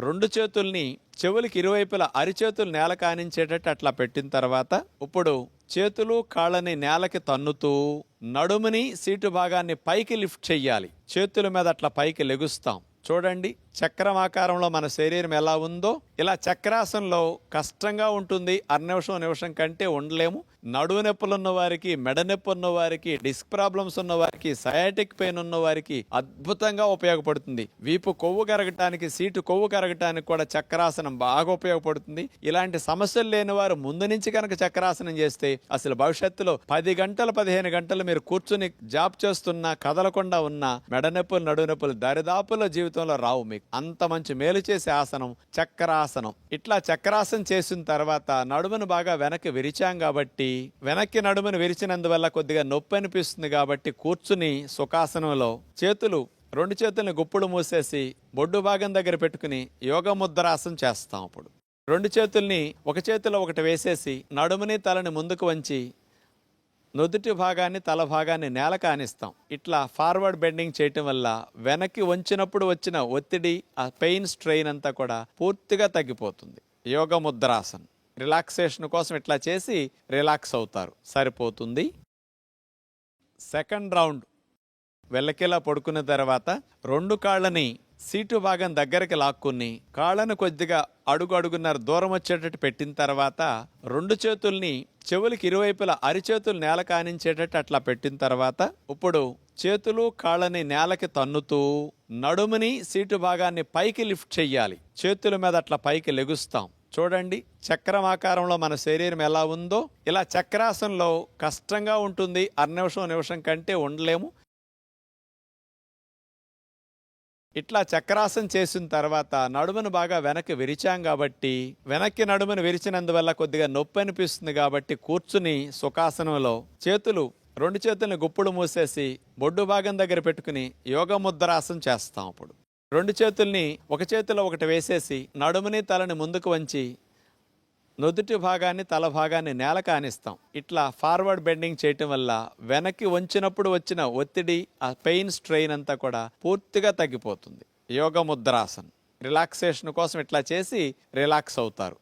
Speaker 1: 2 చేతుల్ని చెవులకి ఇరువైపులా అరిచేతులు నేల కానించేటట్టు అట్లా పెట్టిన తర్వాత ఇప్పుడు చేతులు కాళ్ళని నేలకి తన్నుతూ నడుముని సీటు భాగాన్ని పైకి లిఫ్ట్ చెయ్యాలి. చేతుల మీద అట్లా పైకి లెగుస్తాం. చూడండి, చక్రం ఆకారంలో మన శరీరం ఎలా ఉందో ఇలా చక్రాసనంలో కష్టంగా ఉంటుంది. నిమిషం కంటే ఉండలేము. నడువు నొప్పులు ఉన్న వారికి, మెడ నొప్పి ఉన్న వారికి, డిస్క్ ప్రాబ్లమ్స్ ఉన్న వారికి, సయాటిక్ పెయిన్ ఉన్న వారికి అద్భుతంగా ఉపయోగపడుతుంది. వీపు కొవ్వు కరగటానికి, సీటు కొవ్వు కరగటానికి కూడా చక్రాసనం బాగా ఉపయోగపడుతుంది. ఇలాంటి సమస్యలు లేని వారు ముందు నుంచి కనుక చక్రాసనం చేస్తే అసలు భవిష్యత్తులో 10 గంటలు 15 గంటలు మీరు కూర్చుని జాబ్ చేస్తున్నా, కదలకుండా ఉన్నా మెడ నొప్పులు, నడువు నొప్పులు దరిదాపుల జీవితంలో రావు. మీకు అంత మంచి మేలు చేసే ఆసనం చక్రాసనం. ఇట్లా చక్రాసనం చేసిన తర్వాత నడుమును బాగా వెనక్కి విరిచాం కాబట్టి, వెనక్కి నడుమును విరిచినందువల్ల కొద్దిగా నొప్పి అనిపిస్తుంది కాబట్టి కూర్చుని సుఖాసనంలో 2 చేతుల్ని గుప్పుడు మూసేసి బొడ్డు భాగం దగ్గర పెట్టుకుని యోగ ముద్రాసనం చేస్తాం. అప్పుడు 2 చేతుల్ని ఒక చేతిలో ఒకటి వేసేసి నడుముని తలని ముందుకు వంచి నుదుటి భాగాన్ని, తల భాగాన్ని నేల కానిస్తాం. ఇట్లా ఫార్వర్డ్ బెండింగ్ చేయటం వల్ల వెనక్కి వంచినప్పుడు వచ్చిన ఒత్తిడి, ఆ పెయిన్, స్ట్రెయిన్ అంతా కూడా పూర్తిగా తగ్గిపోతుంది. యోగ ముద్రాసనం రిలాక్సేషన్ కోసం ఇట్లా చేసి రిలాక్స్ అవుతారు, సరిపోతుంది. సెకండ్ రౌండ్ వెల్లకిలా పడుకున్న తర్వాత రెండు కాళ్ళని సీటు భాగం దగ్గరికి లాక్కుని కాళ్ళను కొద్దిగా అడుగున్నర దూరం వచ్చేటట్టు పెట్టిన తర్వాత రెండు చేతుల్ని చెవులకి ఇరువైపులా అరిచేతులు నేల కానించేటట్టు అట్లా పెట్టిన తర్వాత ఇప్పుడు చేతులు కాళ్ళని నేలకి తన్నుతూ నడుముని సీటు భాగాన్ని పైకి లిఫ్ట్ చెయ్యాలి. చేతుల మీద అట్లా పైకి లెగుస్తాం. చూడండి చక్రం ఆకారంలో మన శరీరం ఎలా ఉందో. ఇలా చక్రాసనంలో కష్టంగా ఉంటుంది. నిమిషం కంటే ఉండలేము. ఇట్లా చక్రాసనం చేసిన తర్వాత నడుమును బాగా వెనక్కి విరిచాం కాబట్టి వెనక్కి నడుమును విరిచినందువల్ల కొద్దిగా నొప్పి అనిపిస్తుంది కాబట్టి కూర్చుని సుఖాసనంలో రెండు చేతుల్ని గుప్పుడు మూసేసి బొడ్డు భాగం దగ్గర పెట్టుకుని యోగ ముద్రాసనం చేస్తాం. అప్పుడు రెండు చేతుల్ని ఒక చేతిలో ఒకటి వేసేసి నడుముని తలని ముందుకు వంచి నుదుటి భాగాన్ని తల భాగాన్ని నేల కానిస్తాం. ఇట్లా ఫార్వర్డ్ బెండింగ్ చేయటం వల్ల వెనక్కి వంచినప్పుడు వచ్చిన ఒత్తిడి, ఆ పెయిన్, స్ట్రెయిన్ అంతా కూడా పూర్తిగా తగ్గిపోతుంది. యోగ ముద్రాసన్ రిలాక్సేషన్ కోసం ఇట్లా చేసి రిలాక్స్ అవుతారు.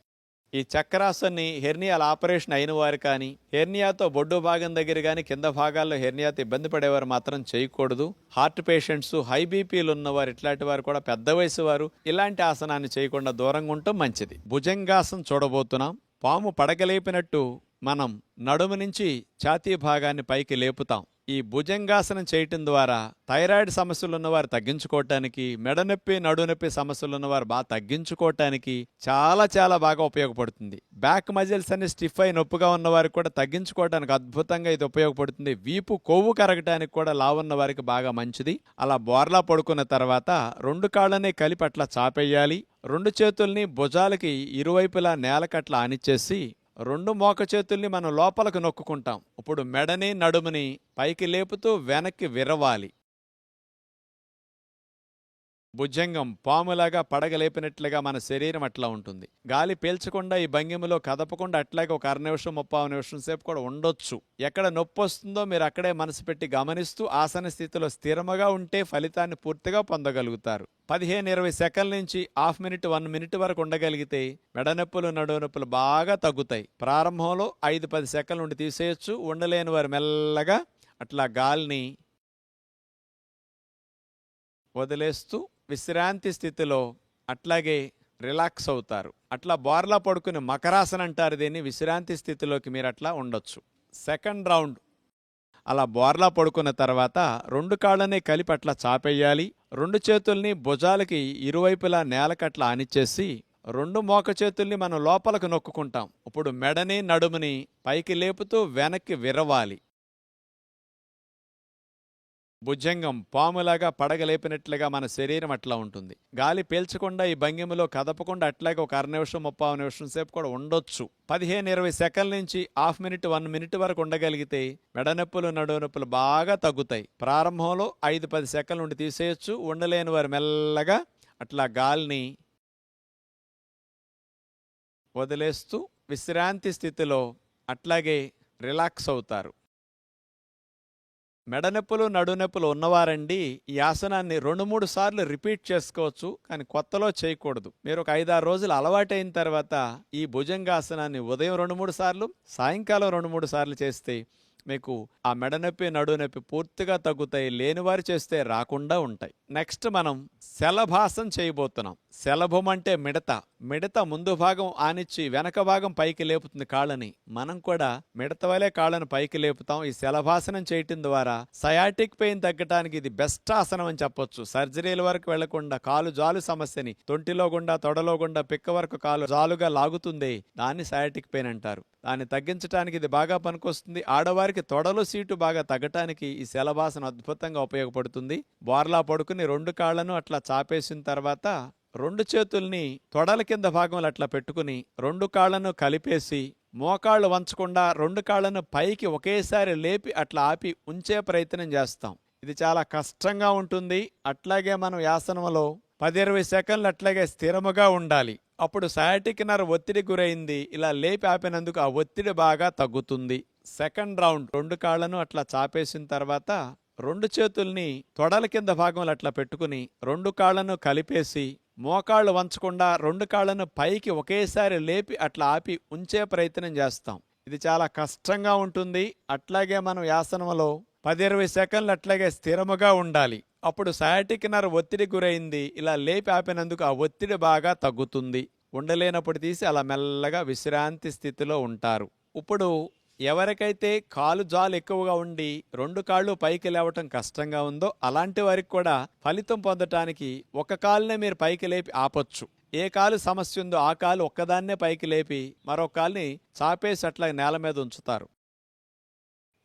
Speaker 1: ఈ చక్రాసన్ని హెర్నియాల ఆపరేషన్ అయిన వారు కానీ, హెర్నియాతో బొడ్డు భాగం దగ్గర కానీ కింద భాగాల్లో హెర్నియాతో ఇబ్బంది పడేవారు మాత్రం చేయకూడదు. హార్ట్ పేషెంట్స్, హై బీపీలు ఉన్నవారు, ఇట్లాంటి వారు కూడా, పెద్ద వయసు వారు ఇలాంటి ఆసనాన్ని చేయకుండా దూరంగా ఉండటం మంచిది. భుజంగాసనం చూడబోతున్నాం. పాము పడగలేపినట్టు మనం నడుము నుంచి ఛాతీ భాగాన్ని పైకి లేపుతాం. ఈ భుజంగాసనం చేయటం ద్వారా థైరాయిడ్ సమస్యలు ఉన్నవారు తగ్గించుకోవటానికి, మెడనొప్పి నడునొప్పి సమస్యలు ఉన్నవారు బాగా తగ్గించుకోవటానికి చాలా బాగా ఉపయోగపడుతుంది. బ్యాక్ మజిల్స్ అన్ని స్టిఫ్ అయి నొప్పిగా ఉన్నవారికి కూడా తగ్గించుకోవడానికి అద్భుతంగా ఇది ఉపయోగపడుతుంది. వీపు కొవ్వు కరగటానికి కూడా లావున్న వారికి బాగా మంచిది. అలా బోర్లా పడుకున్న తర్వాత రెండు కాళ్ళని కలిపి అట్లా చాపేయాలి. రెండు చేతుల్ని భుజాలకి ఇరువైపులా నేలకట్లా ఆనిచ్చేసి రెండు మోక చేతుల్ని మనం లోపలకు నొక్కుంటాం. ఇప్పుడు మెడని నడుముని పైకి లేపుతూ వెనక్కి విరవాలి. భుజంగం పాములాగా పడగలేపినట్లుగా మన శరీరం అట్లా ఉంటుంది. గాలి పీల్చకుండా ఈ భంగిమలో కదపకుండా అట్లాగే ఒక 30 నిమిషం 30 నిమిషం సేపు కూడా ఉండొచ్చు. ఎక్కడ నొప్పి వస్తుందో మీరు అక్కడే మనసు పెట్టి గమనిస్తూ ఆసన స్థితిలో స్థిరముగా ఉంటే ఫలితాన్ని పూర్తిగా పొందగలుగుతారు. 15-20 సెకండ్ల నుంచి హాఫ్ మినిట్ 1 మినిట్ వరకు ఉండగలిగితే మెడనొప్పులు నడునొప్పులు బాగా తగ్గుతాయి. ప్రారంభంలో 5-10 సెకండ్ల నుండి తీసేయచ్చు. ఉండలేని వారు మెల్లగా అట్లా గాలిని వదిలేస్తూ విశ్రాంతి స్థితిలో అట్లాగే రిలాక్స్ అవుతారు. అట్లా బోర్లా పడుకుని మకరాసన అంటారు దీన్ని. విశ్రాంతి స్థితిలోకి మీరు అట్లా ఉండొచ్చు. సెకండ్ రౌండ్ అలా బోర్లా పడుకున్న తర్వాత రెండు కాళ్ళని కలిపి అట్లా చాపేయాలి. రెండు చేతుల్ని భుజాలకి ఇరువైపులా నేలకట్లా ఆనిచ్చేసి రెండు మోక చేతుల్ని మనం లోపలకు నొక్కుంటాం. ఇప్పుడు మెడని నడుముని పైకి లేపుతూ వెనక్కి విరవాలి. భుజంగం పాములాగా పడగలేపినట్లుగా మన శరీరం అట్లా ఉంటుంది. గాలి పీల్చకుండా ఈ భంగిమలో కదపకుండా అట్లాగే ఒక 30 నిమిషం 30 నిమిషం సేపు కూడా ఉండొచ్చు. 15-20 సెకండ్ల నుంచి హాఫ్ మినిట్ 1 మినిట్ వరకు ఉండగలిగితే మెడనొప్పులు నడునొప్పులు బాగా తగ్గుతాయి. ప్రారంభంలో 5-10 సెకండ్ల నుండి తీసేయచ్చు. ఉండలేని వారు మెల్లగా అట్లా గాలిని వదిలేస్తూ విశ్రాంతి స్థితిలో అట్లాగే రిలాక్స్ అవుతారు. మెడనొప్పులు నడునొప్పులు ఉన్నవారండి ఈ ఆసనాన్ని 2-3 సార్లు రిపీట్ చేసుకోవచ్చు. కానీ కొత్తలో చేయకూడదు. మీరు ఒక 5-6 రోజులు అలవాటైన తర్వాత ఈ భుజంగాసనాన్ని ఉదయం 2-3 సార్లు, సాయంకాలం 2-3 సార్లు చేస్తే మీకు ఆ మెడనొప్పి నడునొప్పి పూర్తిగా తగ్గుతాయి. లేనివారు చేస్తే రాకుండా ఉంటాయి. నెక్స్ట్ మనం శలభాసనం చేయబోతున్నాం. శలభం అంటే మిడత ముందు భాగం ఆనిచ్చి వెనక భాగం పైకి లేపుతుంది కాళ్ళని. మనం కూడా మిడత వలె కాళ్ళను పైకి లేపుతాం. ఈ శలభాసనం చేయటం ద్వారా సయాటిక్ పెయిన్ తగ్గటానికి ఇది బెస్ట్ ఆసనం అని చెప్పొచ్చు. సర్జరీల వరకు వెళ్లకుండా కాలు జాలు సమస్యని తొంటిలో గుండా తొడలో గుండా పిక్క వరకు కాలు జాలుగా లాగుతుంది. దాన్ని సయాటిక్ పెయిన్ అంటారు. దాన్ని తగ్గించడానికి ఇది బాగా పనికొస్తుంది. ఆడవారికి తొడలు సీటు బాగా తగ్గటానికి ఈ శలభాసనం అద్భుతంగా ఉపయోగపడుతుంది. బోర్లా పడుకుని రెండు కాళ్లను అట్లా చాపేసిన తర్వాత రెండు చేతుల్ని తొడల కింద భాగంలో అట్లా పెట్టుకుని రెండు కాళ్లను కలిపేసి మోకాళ్ళు వంచకుండా రెండు కాళ్లను పైకి ఒకేసారి లేపి అట్లా ఆపి ఉంచే ప్రయత్నం చేస్తాం. ఇది చాలా కష్టంగా ఉంటుంది. అట్లాగే మనం యాసనంలో 10-20 సెకండ్లు అట్లాగే స్థిరముగా ఉండాలి. అప్పుడు సయాటిక్ నర్వ్ ఒత్తిడి గురైంది. ఇలా లేపి ఆపినందుకు ఆ ఒత్తిడి బాగా తగ్గుతుంది. సెకండ్ రౌండ్ రెండు కాళ్లను అట్లా చాపేసిన తర్వాత రెండు చేతుల్ని తొడల కింద భాగంలో అట్లా పెట్టుకుని రెండు కాళ్లను కలిపేసి మోకాళ్ళు వంచకుండా రెండు కాళ్లను పైకి ఒకేసారి లేపి అట్లా ఆపి ఉంచే ప్రయత్నం చేస్తాం. ఇది చాలా కష్టంగా ఉంటుంది. అట్లాగే మనం యాసనంలో 10-20 సెకండ్లు అట్లాగే స్థిరముగా ఉండాలి. అప్పుడు సయాటిక్ నర్వ్ ఒత్తిడి గురైంది. ఇలా లేపి ఆపినందుకు ఆ ఒత్తిడి బాగా తగ్గుతుంది. ఉండలేనప్పుడు తీసి అలా మెల్లగా విశ్రాంతి స్థితిలో ఉంటారు. ఇప్పుడు ఎవరికైతే కాలు జాలు ఎక్కువగా ఉండి 2 కాళ్ళు పైకి లేవటం కష్టంగా ఉందో అలాంటి వారికి కూడా ఫలితం పొందటానికి ఒక కాలునే మీరు పైకి లేపి ఆపొచ్చు. ఏ కాలు సమస్య ఉందో ఆ కాలు ఒక్కదాన్నే పైకి లేపి మరో కాలుని చాపేసి అట్లా నేల మీద ఉంచుతారు.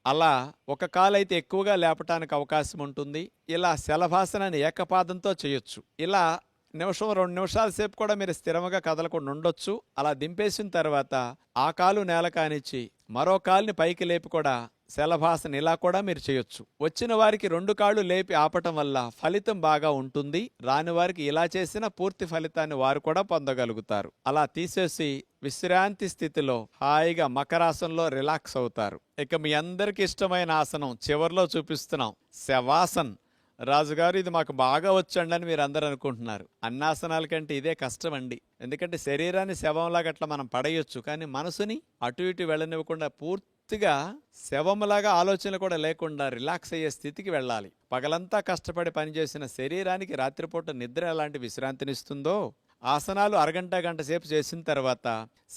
Speaker 1: అలా ఒక కాలైతే ఎక్కువగా లేపటానికి అవకాశం ఉంటుంది. ఇలా శలభాసనాన్ని ఏకపాదంతో చేయొచ్చు. ఇలా నిమిషం 2 నిమిషాల సేపు కూడా మీరు స్థిరంగా కదలకుండా ఉండొచ్చు. అలా దింపేసిన తర్వాత ఆ కాలు నేల కానిచ్చి మరో కాలుని పైకి లేపి కూడా శలభాసన ఇలా కూడా మీరు చేయొచ్చు. వచ్చిన వారికి 2 కాళ్ళు లేపి ఆపటం వల్ల ఫలితం బాగా ఉంటుంది. రాని వారికి ఇలా చేసిన పూర్తి ఫలితాన్ని వారు కూడా పొందగలుగుతారు. అలా తీసేసి విశ్రాంతి స్థితిలో హాయిగా మకరాసనంలో రిలాక్స్ అవుతారు. ఇక మీ అందరికి ఇష్టమైన ఆసనం చివర్లో చూపిస్తున్నాం, శవాసన్. రాజుగారు ఇది మాకు బాగా వచ్చండి అని మీరు అందరూ అనుకుంటున్నారు. అన్ని ఆసనాల కంటే ఇదే కష్టం అండి. ఎందుకంటే శరీరాన్ని శవంలాగా అట్లా మనం పడేయొచ్చు, కానీ మనసుని అటు ఇటు వెళ్ళనివ్వకుండా పూర్తిగా శవంలాగా ఆలోచనలు కూడా లేకుండా రిలాక్స్ అయ్యే స్థితికి వెళ్ళాలి. పగలంతా కష్టపడి పనిచేసిన శరీరానికి రాత్రిపూట నిద్ర ఎలాంటి విశ్రాంతినిస్తుందో ఆసనాలు అరగంట గంట సేపు చేసిన తర్వాత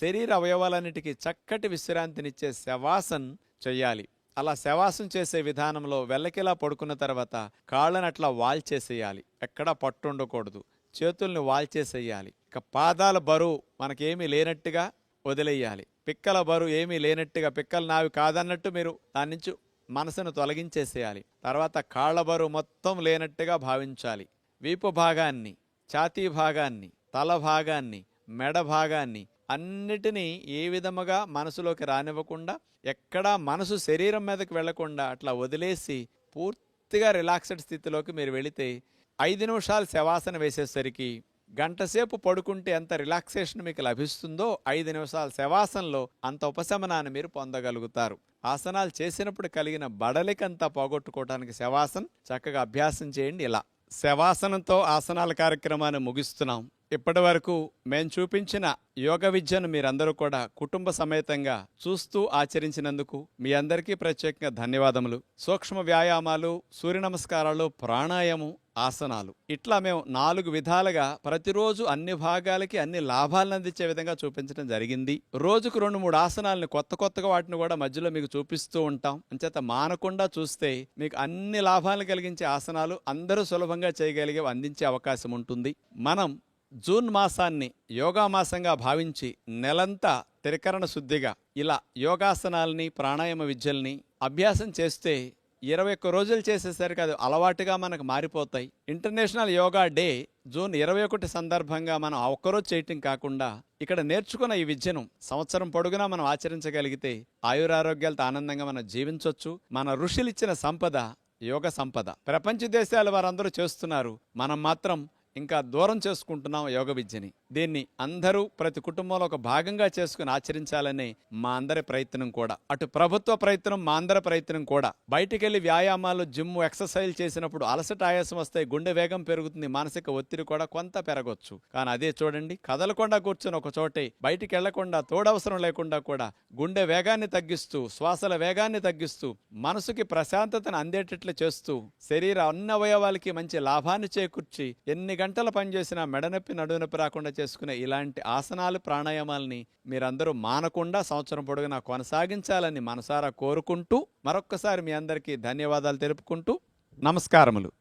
Speaker 1: శరీర అవయవాలన్నిటికీ చక్కటి విశ్రాంతినిచ్చే శవాసన్ చెయ్యాలి. అలా శవాసం చేసే విధానంలో వెల్లకిలా పడుకున్న తర్వాత కాళ్ళని అట్లా వాల్చేసేయాలి. ఎక్కడా పట్టు ఉండకూడదు. చేతుల్ని వాల్చేసేయాలి. ఇక పాదాల బరువు మనకేమీ లేనట్టుగా వదిలేయాలి. పిక్కల బరువు ఏమీ లేనట్టుగా, పిక్కలు నావి కాదన్నట్టు మీరు దాని నుంచి మనసును తొలగించేసేయాలి. తర్వాత కాళ్ళ బరువు మొత్తం లేనట్టుగా భావించాలి. వీపు భాగాన్ని, ఛాతీ భాగాన్ని, తల భాగాన్ని, మెడ భాగాన్ని అన్నిటినీ ఏ విధముగా మనసులోకి రానివ్వకుండా, ఎక్కడా మనసు శరీరం మీదకి వెళ్లకుండా అట్లా వదిలేసి పూర్తిగా రిలాక్స్డ్ స్థితిలోకి మీరు వెళితే 5 నిమిషాలు శవాసన వేసేసరికి గంటసేపు పడుకుంటే ఎంత రిలాక్సేషన్ మీకు లభిస్తుందో 5 నిమిషాల శవాసనలో అంత ఉపశమనాన్ని మీరు పొందగలుగుతారు. ఆసనాలు చేసినప్పుడు కలిగిన బడలికంతా పోగొట్టుకోవడానికి శవాసన చక్కగా అభ్యాసం చేయండి. ఇలా శవాసనంతో ఆసనాల కార్యక్రమాన్ని ముగిస్తున్నాం. ఇప్పటి వరకు మేము చూపించిన యోగ విద్యను మీరందరూ కూడా కుటుంబ సమేతంగా చూస్తూ ఆచరించినందుకు మీ అందరికీ ప్రత్యేకంగా ధన్యవాదములు. సూక్ష్మ వ్యాయామాలు, సూర్య నమస్కారాలు, ప్రాణాయామం, ఆసనాలు ఇట్లా మేము 4 విధాలుగా ప్రతిరోజు అన్ని భాగాలకి అన్ని లాభాలను అందించే విధంగా చూపించడం జరిగింది. రోజుకు 2-3 ఆసనాలను కొత్తగా వాటిని కూడా మధ్యలో మీకు చూపిస్తూ ఉంటాం. అంచేత మానకుండా చూస్తే మీకు అన్ని లాభాలను కలిగించే ఆసనాలు అందరూ సులభంగా చేయగలిగే అందించే అవకాశం ఉంటుంది. మనం జూన్ మాసాన్ని యోగా మాసంగా భావించి నెలంతా త్రికరణ శుద్ధిగా ఇలా యోగాసనాలని, ప్రాణాయామ విద్యల్ని అభ్యాసం చేస్తే 21 రోజులు చేసేసరికి అది అలవాటుగా మనకు మారిపోతాయి. ఇంటర్నేషనల్ యోగా డే జూన్ 21 సందర్భంగా మనం ఆ ఒక్కరోజు చేయటం కాకుండా ఇక్కడ నేర్చుకున్న ఈ విద్యను సంవత్సరం పొడుగునా మనం ఆచరించగలిగితే ఆయురారోగ్యాలతో ఆనందంగా మనం జీవించవచ్చు. మన ఋషులిచ్చిన సంపద యోగ సంపద. ప్రపంచ దేశాల వారందరూ చేస్తున్నారు, మనం మాత్రం ఇంకా దూరం చేసుకుంటున్నాం యోగ విద్యని. దీన్ని అందరూ ప్రతి కుటుంబంలో ఒక భాగంగా చేసుకుని ఆచరించాలనే మా అందరి ప్రయత్నం కూడా. అటు ప్రభుత్వ ప్రయత్నం, మా అందరి ప్రయత్నం కూడా. బయటికెళ్ళి వ్యాయామాలు, జిమ్, ఎక్సర్సైజ్ చేసినప్పుడు అలసట, ఆయాసం వస్తాయి, గుండె వేగం పెరుగుతుంది, మానసిక ఒత్తిడి కూడా కొంత పెరగొచ్చు. కానీ అదే చూడండి, కదలకుండా కూర్చొని ఒక చోటే బయటికి వెళ్లకుండా, తోడవసరం లేకుండా కూడా గుండె వేగాన్ని తగ్గిస్తూ, శ్వాసల వేగాన్ని తగ్గిస్తూ, మనసుకి ప్రశాంతతను అందేటట్లు చేస్తూ, శరీర అన్ని అవయవాలకి మంచి లాభాన్ని చేకూర్చి ఎన్ని గంటలు పనిచేసినా మెడనొప్పి, నడునొప్పి రాకుండా చేసుకునే ఇలాంటి ఆసనాలు, ప్రాణాయామాలని మీరందరూ మానకుండా సంవత్సరం పొడుగునా కొనసాగించాలని మనసారా కోరుకుంటూ మరొక్కసారి మీ అందరికీ ధన్యవాదాలు తెలుపుకుంటూ నమస్కారములు.